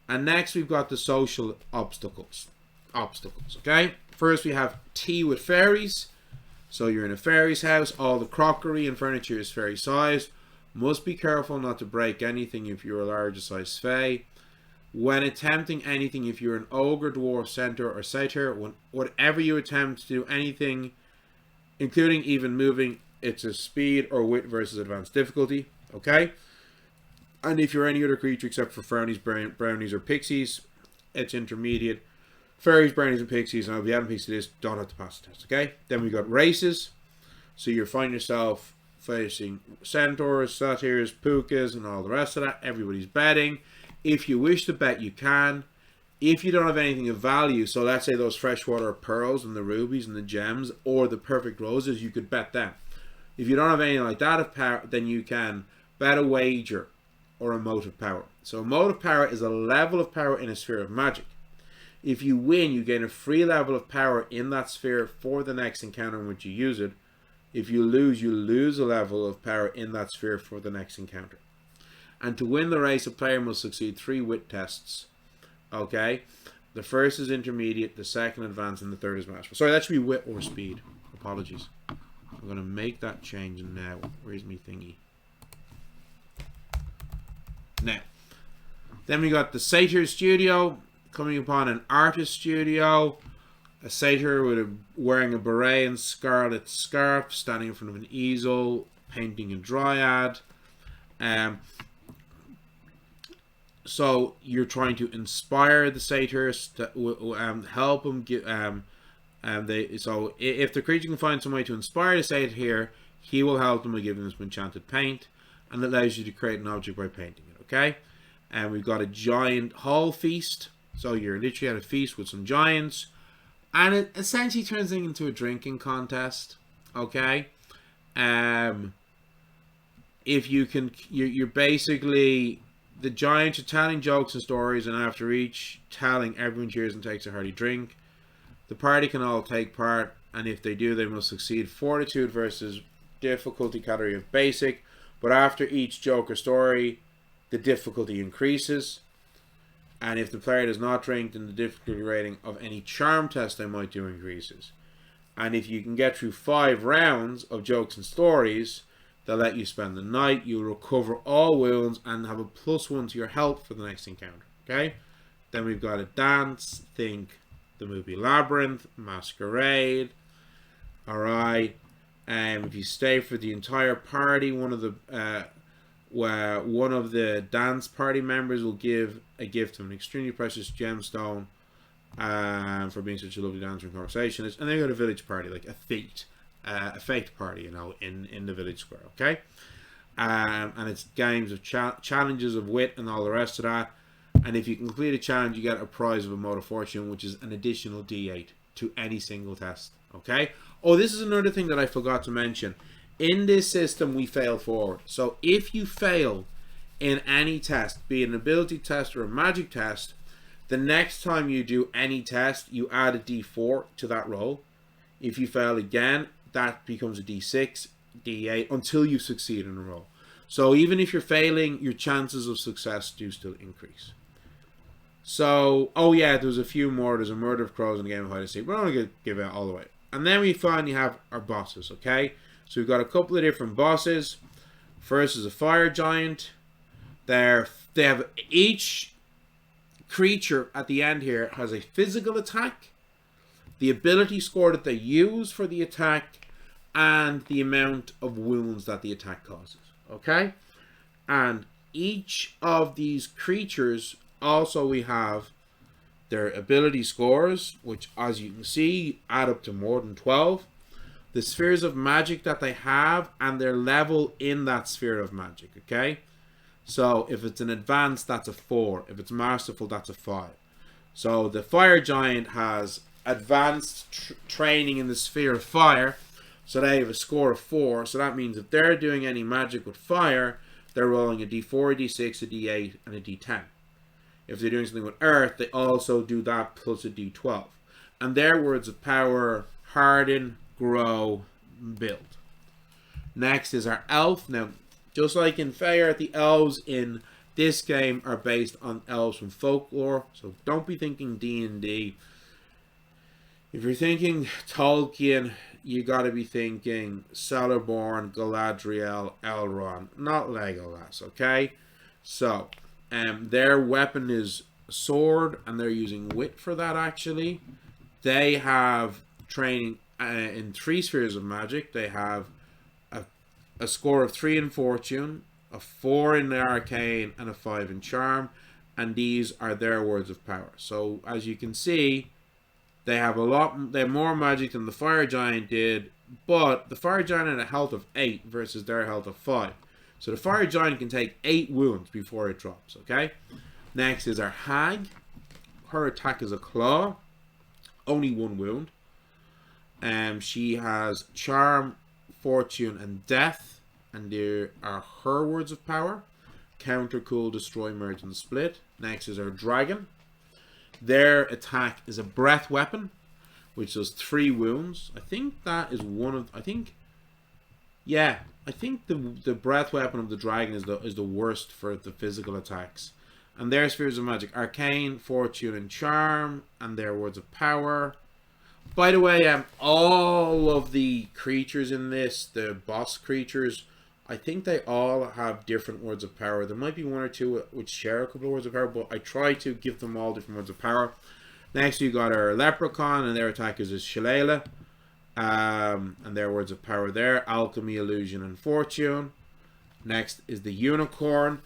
and next we've got the social obstacles. Okay, first we have tea with fairies. So you're in a fairy's house. All the crockery and furniture is fairy sized. Must be careful not to break anything if you're a larger size Fey. When attempting anything, if you're an ogre, dwarf, centaur, or satyr, whatever you attempt to do anything, including even moving, it's a speed or wit versus advanced difficulty. Okay? And if you're any other creature except for brownies, or pixies, it's intermediate. Fairies, brownies, and pixies, and if you haven't pieced this, don't have to pass the test. Okay? Then we got races. So you find yourself facing centaurs, satyrs, pukas, and all the rest of that. Everybody's betting. If you wish to bet, you can. If you don't have anything of value, so let's say those freshwater pearls and the rubies and the gems or the perfect roses, you could bet them. If you don't have anything like that of power, then you can bet a wager or a motive power. So a motive power is a level of power in a sphere of magic. If you win, you gain a free level of power in that sphere for the next encounter in which you use it. If you lose a level of power in that sphere for the next encounter. And to win the race, a player must succeed 3 wit tests. Okay? The first is intermediate, the second advanced, and the third is masterful. Sorry, that should be wit or speed. Apologies. I'm going to make that change now. Where's me thingy? Now. Then we got the Satyr Studio. Coming upon an artist studio. A satyr wearing a beret and scarlet scarf, standing in front of an easel, painting a dryad. So you're trying to inspire the satyrs to help them get. So if the creature can find some way to inspire the satyr here, he will help them by giving them some enchanted paint, and it allows you to create an object by painting it. Okay, and we've got a giant hall feast. So you're literally at a feast with some giants. And it essentially turns into a drinking contest, okay? If you can, you're basically, the giants are telling jokes and stories, and after each telling, everyone cheers and takes a hearty drink. The party can all take part, and if they do, they must succeed fortitude versus difficulty category of basic. But after each joke or story, the difficulty increases. And if the player does not drink, then the difficulty rating of any charm test they might do increases. And if you can get through 5 rounds of jokes and stories, they'll let you spend the night. You'll recover all wounds and have a +1 to your health for the next encounter. Okay? Then we've got a dance. Think the movie Labyrinth, Masquerade. Alright. If you stay for the entire party, one of the dance party members will give a gift of an extremely precious gemstone for being such a lovely dancer and conversationalist. And then you got a village party, like a fete party, in the village square, okay? And it's games of challenges of wit and all the rest of that. And if you complete a challenge, you get a prize of a mode of fortune, which is an additional D8 to any single test, okay? Oh, this is another thing that I forgot to mention. In this system, we fail forward. So if you fail in any test, be it an ability test or a magic test, the next time you do any test, you add a D4 to that roll. If you fail again, that becomes a D6, D8, until you succeed in a roll. So even if you're failing, your chances of success do still increase. So, oh yeah, there's a few more. There's a Murder of Crows in the Game of Hide and Seek. We're not going to give it all the way. And then we finally have our bosses, okay? So we've got a couple of different bosses. First is a fire giant. They have each creature at the end here has a physical attack, the ability score that they use for the attack, and the amount of wounds that the attack causes. Okay? And each of these creatures also we have their ability scores, which as you can see add up to more than 12. The spheres of magic that they have and their level in that sphere of magic, okay? So if it's an advanced, that's a 4. If it's masterful, that's a 5. So the fire giant has advanced training in the sphere of fire, so they have a score of 4. So that means if they're doing any magic with fire, they're rolling a D4, a D6, a D8, and a D10. If they're doing something with earth, they also do that plus a D12. And their words of power: harden, grow, build. Next is our elf. Now, just like in Feyre, the elves in this game are based on elves from folklore. So don't be thinking D&D. If you're thinking Tolkien, you got to be thinking Celeborn, Galadriel, Elrond, not Legolas, okay? So, their weapon is a sword, and they're using wit for that, actually. They have training in 3 spheres of magic. They have a score of 3 in fortune, a 4 in the arcane, and a 5 in charm. And these are their words of power. So, as you can see, they have more magic than the fire giant did, but the fire giant had a health of 8 versus their health of 5. So the fire giant can take 8 wounds before it drops, okay? Next is our hag. Her attack is a claw. Only 1 wound. She has charm, fortune, and death, and there are her words of power. Counter, cool, destroy, merge, and split. Next is our dragon. Their attack is a breath weapon, which does 3 wounds. I think that is one of... I think the breath weapon of the dragon is the worst for the physical attacks. And their spheres of magic: arcane, fortune, and charm, and their words of power. By the way, all of the creatures in this, the boss creatures, I think they all have different words of power. There might be 1 or 2 which share a couple of words of power, but I try to give them all different words of power. Next, you got our leprechaun, and their attack is a shillelagh. And their words of power there: alchemy, illusion, and fortune. Next is the unicorn.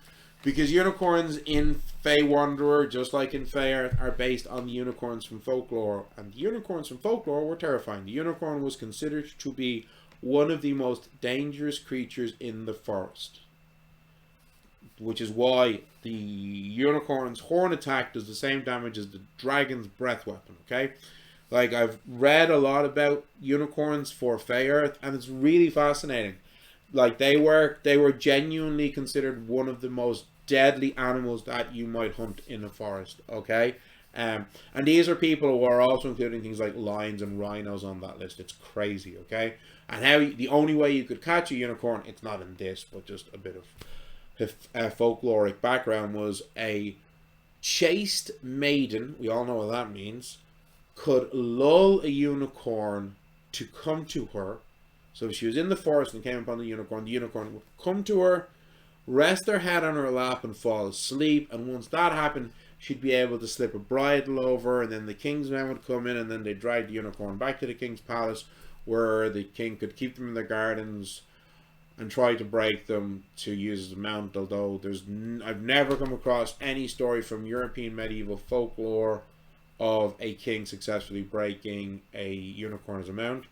Because unicorns in Fey Wanderer, just like in Fey, are based on the unicorns from folklore. And the unicorns from folklore were terrifying. The unicorn was considered to be one of the most dangerous creatures in the forest. Which is why the unicorn's horn attack does the same damage as the dragon's breath weapon, okay? Like, I've read a lot about unicorns for Fey Earth, and it's really fascinating. Like, they were genuinely considered one of the most deadly animals that you might hunt in a forest, okay? And these are people who are also including things like lions and rhinos on that list. It's crazy, okay? And the only way you could catch a unicorn, it's not in this, but just a bit of folkloric background, was a chaste maiden, we all know what that means, could lull a unicorn to come to her. So if she was in the forest and came upon the unicorn would come to her, rest her head on her lap, and fall asleep. And once that happened, she'd be able to slip a bridle over, and then the king's men would come in, and then they'd drag the unicorn back to the king's palace, where the king could keep them in their gardens and try to break them to use as a mount. Although I've never come across any story from European medieval folklore of a king successfully breaking a unicorn as a mount.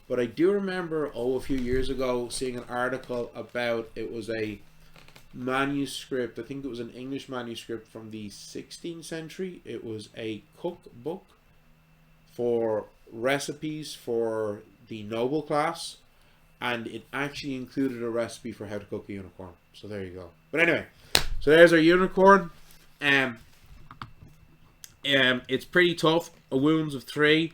But I do remember, a few years ago, seeing an article about, it was a manuscript, I think it was an English manuscript from the 16th century. It was a cookbook for recipes for the noble class, and it actually included a recipe for how to cook a unicorn. So there you go. But anyway, so there's our unicorn. It's pretty tough. A wounds of 3.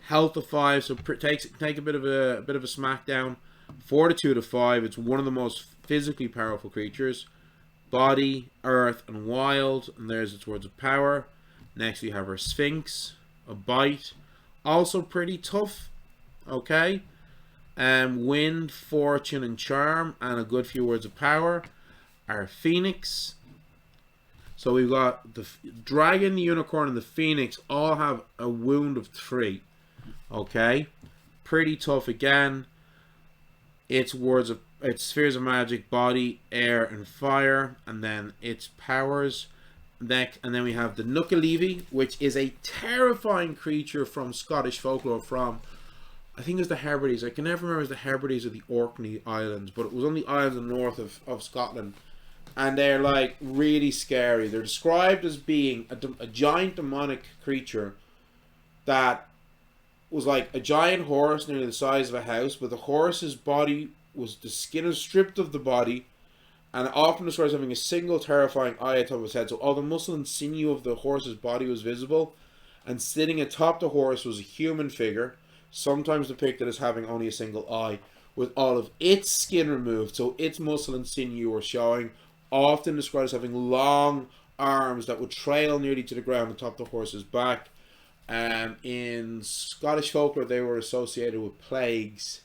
Health of 5, so take a bit of a smackdown. Fortitude of 5. It's one of the most physically powerful creatures. Body, earth, and wild, and there's its words of power. Next we have our Sphinx, a bite, also pretty tough. Okay, wind, fortune, and charm, and a good few words of power. Our Phoenix. So we've got the dragon, the unicorn, and the Phoenix all have a wound of 3. Okay, pretty tough again. Its spheres of magic: body, air, and fire, and then its powers. And then we have the Nukkalevi, which is a terrifying creature from Scottish folklore. From, I think it's the Hebrides. I can never remember if it's the Hebrides or the Orkney Islands, but it was on the islands in the north of Scotland, and they're like really scary. They're described as being a giant demonic creature that was like a giant horse nearly the size of a house, but the horse's body was, the skin is stripped of the body, and often described as having a single terrifying eye atop his head. So all the muscle and sinew of the horse's body was visible, and sitting atop the horse was a human figure, sometimes depicted as having only a single eye, with all of its skin removed, so its muscle and sinew were showing, often described as having long arms that would trail nearly to the ground atop the horse's back. In Scottish folklore, they were associated with plagues.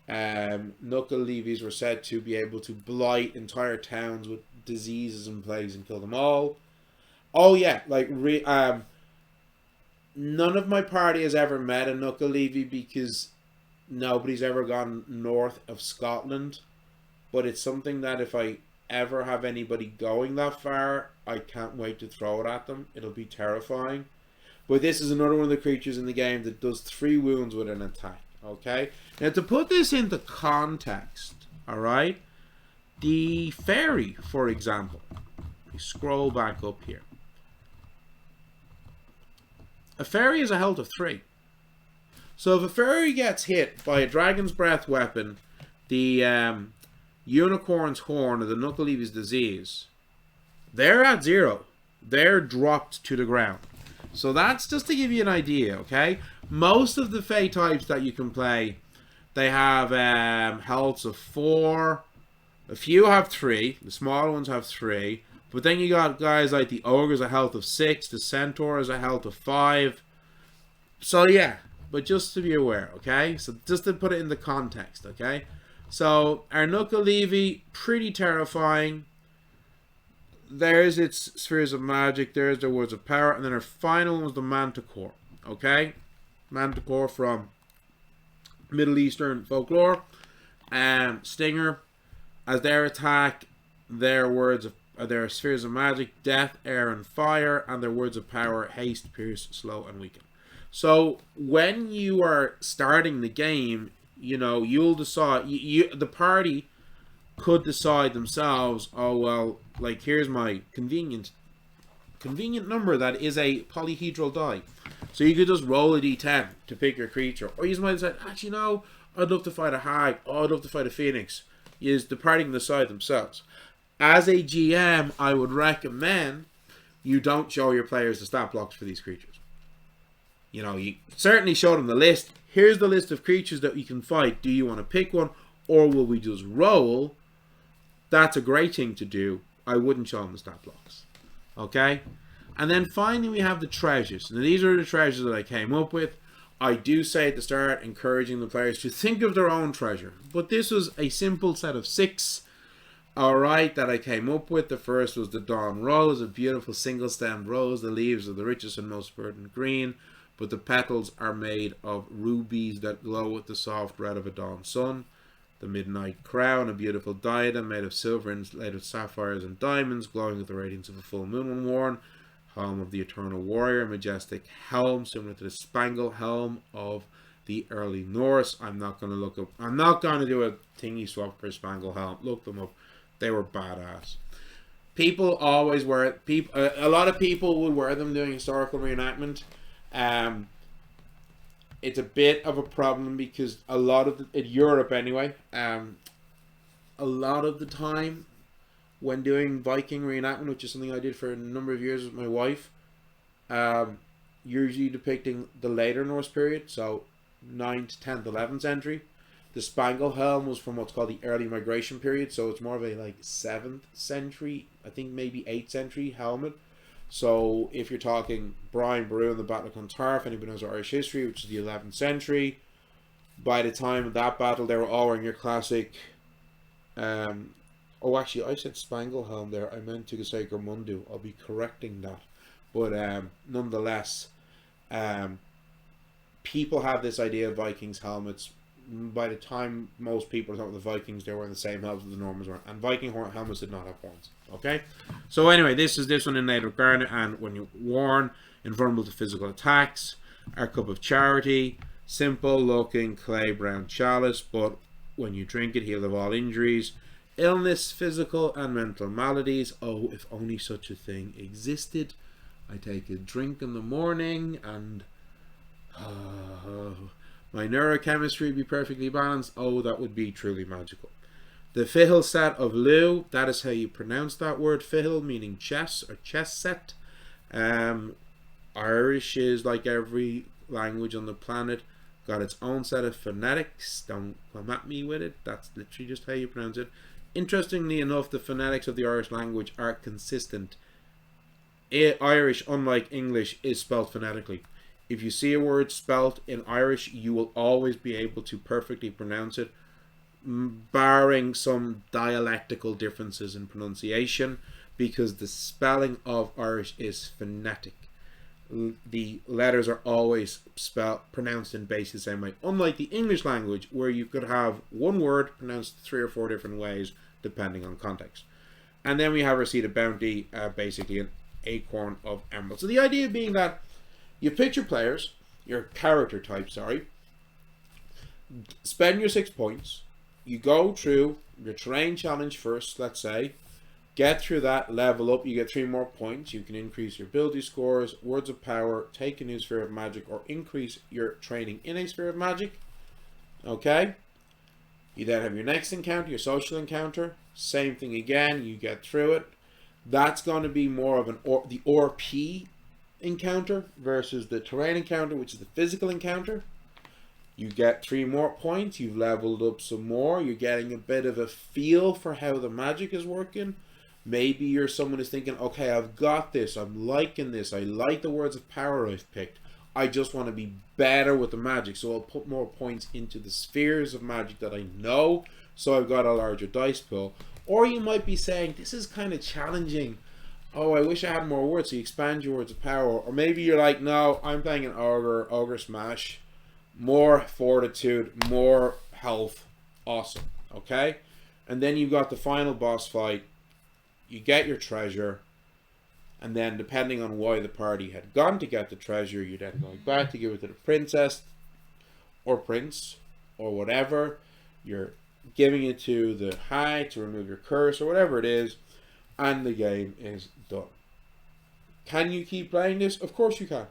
Knuckle-leavies were said to be able to blight entire towns with diseases and plagues and kill them all. Oh yeah, like none of my party has ever met a Knuckle-leavie because nobody's ever gone north of Scotland. But it's something that if I ever have anybody going that far, I can't wait to throw it at them. It'll be terrifying. But this is another one of the creatures in the game that does 3 wounds with an attack. Okay? Now to put this into context, alright? The fairy, for example. We scroll back up here. A fairy is a health of 3. So if a fairy gets hit by a dragon's breath weapon, the unicorn's horn, or the Knuckle-leavie's disease, they're at 0. They're dropped to the ground. So that's just to give you an idea, okay? Most of the Fey types that you can play, they have healths of 4. A few have 3. The smaller ones have 3. But then you got guys like the ogre's a health of 6. The centaur is a health of 5. So yeah, but just to be aware, okay? So just to put it in the context, okay? So our Knuckle-leavie, pretty terrifying. There's its spheres of magic. There's their words of power. And then our final one was the Manticore. Okay? Manticore from Middle Eastern folklore. Stinger. As their attack, their words of their spheres of magic, death, air, and fire. And their words of power, haste, pierce, slow, and weaken. So when you are starting the game, you know, you'll decide, the party could decide themselves, oh well, like here's my convenient number that is a polyhedral die. So you could just roll a d10 to pick your creature. Or you might decide, actually no, I'd love to fight a hag, oh I'd love to fight a phoenix. The party can decide themselves. As a GM, I would recommend you don't show your players the stat blocks for these creatures. You know, you certainly show them the list. Here's the list of creatures that you can fight. Do you want to pick one? Or will we just roll? That's a great thing to do. I wouldn't show them the stat blocks. Okay? And then finally we have the treasures. Now these are the treasures that I came up with. I do say at the start, encouraging the players to think of their own treasure. But this was a simple set of 6. Alright, that I came up with. The first was the Dawn Rose, a beautiful single-stemmed rose. The leaves are the richest and most verdant green. But the petals are made of rubies that glow with the soft red of a dawn sun. The Midnight Crown, a beautiful diadem made of silver inlaid with sapphires and diamonds, glowing with the radiance of a full moon when worn. Helm of the Eternal Warrior, majestic helm similar to the Spangle helm of the early Norse. I'm not going to do a thingy swap for Spangle helm. Look them up. They were badass. People always wear it. A lot of people would wear them doing historical reenactment. It's a bit of a problem because a lot of in Europe anyway, a lot of the time when doing Viking reenactment, which is something I did for a number of years with my wife, usually depicting the later Norse period, so 9th, 10th, 11th century. The Spangle helm was from what's called the early migration period, so it's more of a like 7th century, I think maybe 8th century helmet. So if you're talking Brian Boru and the Battle of Clontarf, anybody knows Irish history, which is the 11th century, by the time of that battle, they were all wearing your classic. Oh, actually, I said Spangle helm there. I meant to say Mundu. I'll be correcting that. But nonetheless, people have this idea of Vikings helmets. By the time most people are talking about the Vikings, they were wearing the same helmets that the Normans were, and Viking helmets did not have horns. Okay, so anyway, this is this one in native garnet, and when you're worn, invulnerable to physical attacks. Our cup of charity, simple looking clay brown chalice, but when you drink it, heal of all injuries, illness, physical and mental maladies. Oh, if only such a thing existed. I take a drink in the morning and my neurochemistry would be perfectly balanced. Oh, that would be truly magical. The Fihil set of Lu, that is how you pronounce that word. Fihil meaning chess or chess set. Irish is like every language on the planet, got its own set of phonetics. Don't come at me with it. That's literally just how you pronounce it. Interestingly enough, the phonetics of the Irish language are consistent. Irish, unlike English, is spelled phonetically. If you see a word spelt in Irish, you will always be able to perfectly pronounce it, barring some dialectical differences in pronunciation, because the spelling of Irish is phonetic. The letters are always pronounced in basically the same way, unlike the English language, where you could have one word pronounced 3 or 4 different ways depending on context. And then we have Receipt of Bounty, basically an acorn of emerald. So the idea being that you pick your players, your character type, spend your 6 points, you go through your terrain challenge first, let's say, get through that, level up, you get 3 more points, you can increase your ability scores, words of power, take a new sphere of magic, or increase your training in a sphere of magic. Okay? You then have your next encounter, your social encounter, same thing again, you get through it. That's going to be more of the RP encounter versus the terrain encounter, which is the physical encounter. You get 3 more points, you've leveled up some more, you're getting a bit of a feel for how the magic is working. Maybe you're someone who's thinking, okay, I've got this, I'm liking this, I like the words of power I've picked. I just want to be better with the magic, so I'll put more points into the spheres of magic that I know, so I've got a larger dice pool. Or you might be saying, this is kind of challenging. Oh, I wish I had more words, so you expand your words of power. Or maybe you're like, no, I'm playing an ogre smash. More fortitude, more health. Awesome. Okay? And then you've got the final boss fight. You get your treasure. And then depending on why the party had gone to get the treasure, you're then going back to give it to the princess or prince or whatever. You're giving it to the hag to remove your curse or whatever it is. And the game is done. Can you keep playing this? Of course you can.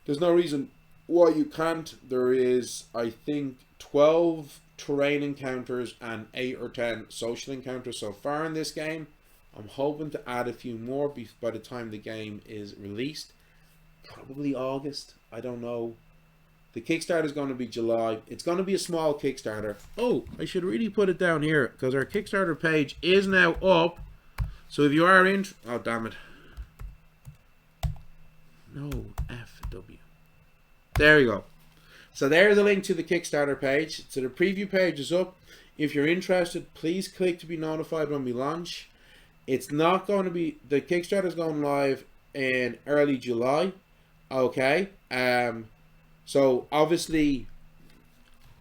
There's no reason why you can't. There is, I think, 12 terrain encounters and 8 or 10 social encounters so far in this game. I'm hoping to add a few more by the time the game is released. Probably August. I don't know. The Kickstarter is going to be July. It's going to be a small Kickstarter. Oh, I should really put it down here because our Kickstarter page is now up. So if you are in... Oh, damn it. No, FW. There you go. So there's a link to the Kickstarter page. So the preview page is up. If you're interested, please click to be notified when we launch. It's not going to be... The Kickstarter is going live in early July. Okay. So obviously,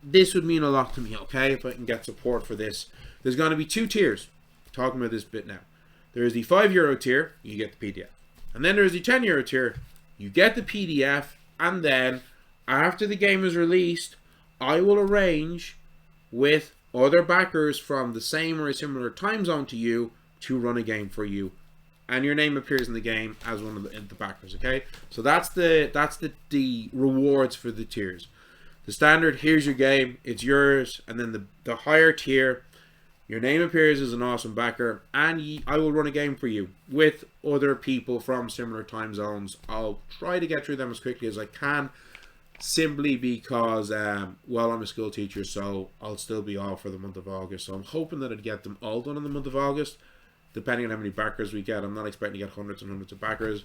this would mean a lot to me, okay, if I can get support for this. There's going to be 2 tiers. Talking about this bit now. There is the €5 tier, you get the PDF. And then there's the €10 tier, you get the PDF, and then after the game is released, I will arrange with other backers from the same or a similar time zone to you to run a game for you. And your name appears in the game as one of the backers, okay? So that's the rewards for the tiers. The standard, here's your game, it's yours, and then the higher tier, your name appears as an awesome backer, and I will run a game for you with other people from similar time zones. I'll try to get through them as quickly as I can, simply because, well, I'm a school teacher, so I'll still be off for the month of August. So I'm hoping that I'd get them all done in the month of August, depending on how many backers we get. I'm not expecting to get hundreds and hundreds of backers.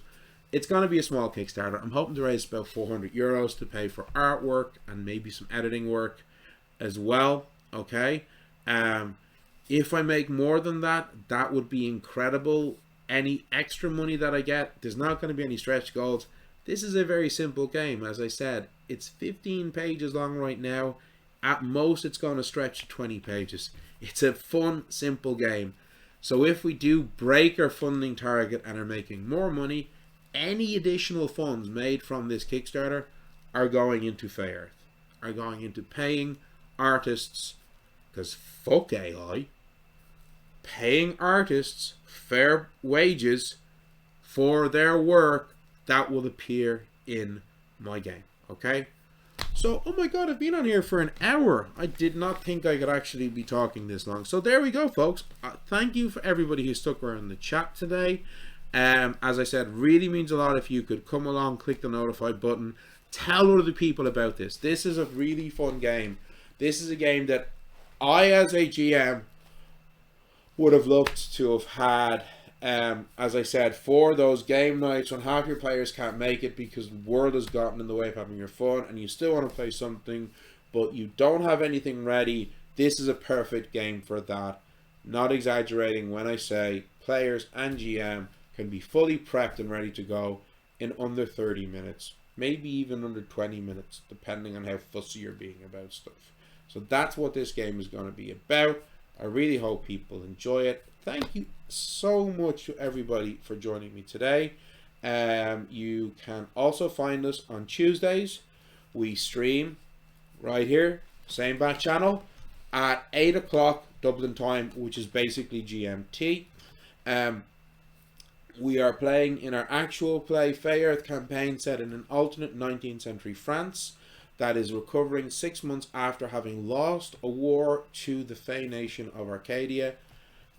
It's going to be a small Kickstarter. I'm hoping to raise about €400 to pay for artwork and maybe some editing work as well, okay? If I make more than that, that would be incredible. Any extra money that I get, there's not going to be any stretch goals. This is a very simple game. As I said, it's 15 pages long right now. At most, it's going to stretch to 20 pages. It's a fun, simple game. So if we do break our funding target and are making more money, any additional funds made from this Kickstarter are going into Fey Earth, are going into paying artists, because fuck AI, paying artists fair wages for their work that will appear in my game, okay? So, oh my god, I've been on here for an hour. I did not think I could actually be talking this long. So there we go, folks. Thank you for everybody who stuck around the chat today. As I said, really means a lot if you could come along, click the notify button, tell other people about this. This is a really fun game. This is a game that I, as a GM, would have loved to have had as I said, for those game nights when half your players can't make it because the world has gotten in the way of having your fun and you still want to play something but you don't have anything ready, this is a perfect game for that. Not exaggerating when I say players and GM can be fully prepped and ready to go in under 30 minutes, maybe even under 20 minutes, depending on how fussy you're being about stuff. So that's what this game is going to be about. I really hope people enjoy it. Thank you so much to everybody for joining me today. You can also find us on Tuesdays. We stream right here, same back channel, at 8 o'clock Dublin time, which is basically GMT. We are playing in our actual play Fey Earth campaign set in an alternate 19th century France that is recovering 6 months after having lost a war to the Fey nation of Arcadia.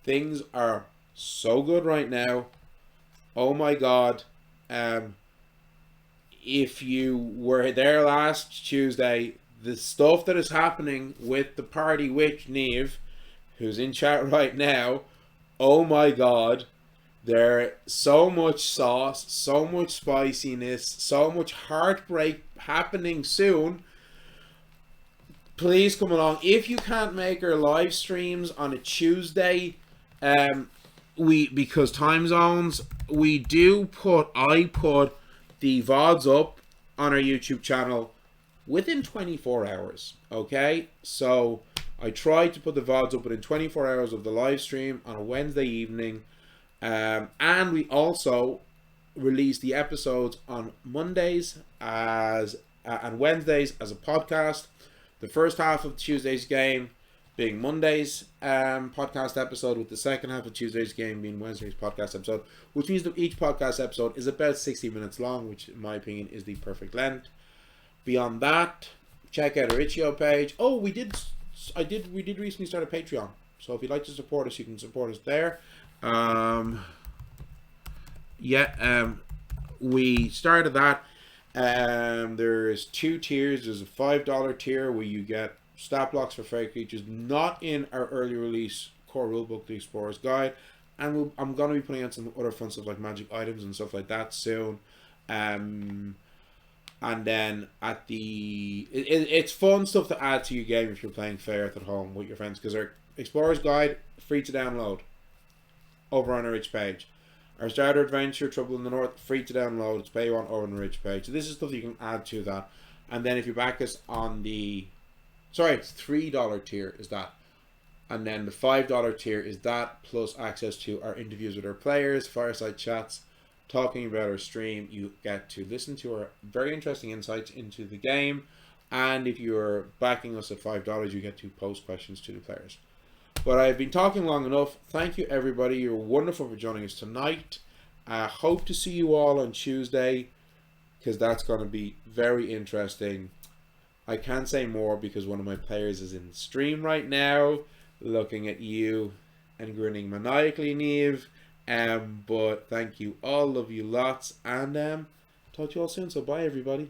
Things are so good right now. Oh my god. If you were there last Tuesday, the stuff that is happening with the party witch Neve, who's in chat right now, oh my god. There's so much sauce, so much spiciness, so much heartbreak happening soon. Please come along. If you can't make our live streams on a Tuesday, because time zones, I put the VODs up on our YouTube channel within 24 hours. Okay, so I try to put the VODs up within 24 hours of the live stream on a Wednesday evening. And we also release the episodes on Mondays and Wednesdays as a podcast. The first half of Tuesday's game being Monday's podcast episode, with the second half of Tuesday's game being Wednesday's podcast episode, which means that each podcast episode is about 60 minutes long, which in my opinion is the perfect length. Beyond that, check out our Itch.io page. Oh, we did recently start a Patreon, so if you'd like to support us, you can support us there. We started that. There's 2 tiers. There's a $5 tier where you get stat blocks for fey creatures not in our early release core rulebook, the Explorer's Guide, and I'm going to be putting out some other fun stuff like magic items and stuff like that soon. And then at it's fun stuff to add to your game if you're playing Fey Earth at home with your friends, because our Explorer's Guide free to download over on our Rich page. Our Starter Adventure, Trouble in the North, free to download. It's pay on over on the Rich page. So this is stuff you can add to that. And then if you back us on the... Sorry, it's $3 tier is that. And then the $5 tier is that, plus access to our interviews with our players, fireside chats, talking about our stream. You get to listen to our very interesting insights into the game. And if you're backing us at $5, you get to post questions to the players. But I've been talking long enough. Thank you, everybody. You're wonderful for joining us tonight. I hope to see you all on Tuesday, because that's going to be very interesting. I can't say more because one of my players is in stream right now, looking at you and grinning maniacally, Neve. But thank you all. Love you lots. And talk to you all soon. So bye, everybody.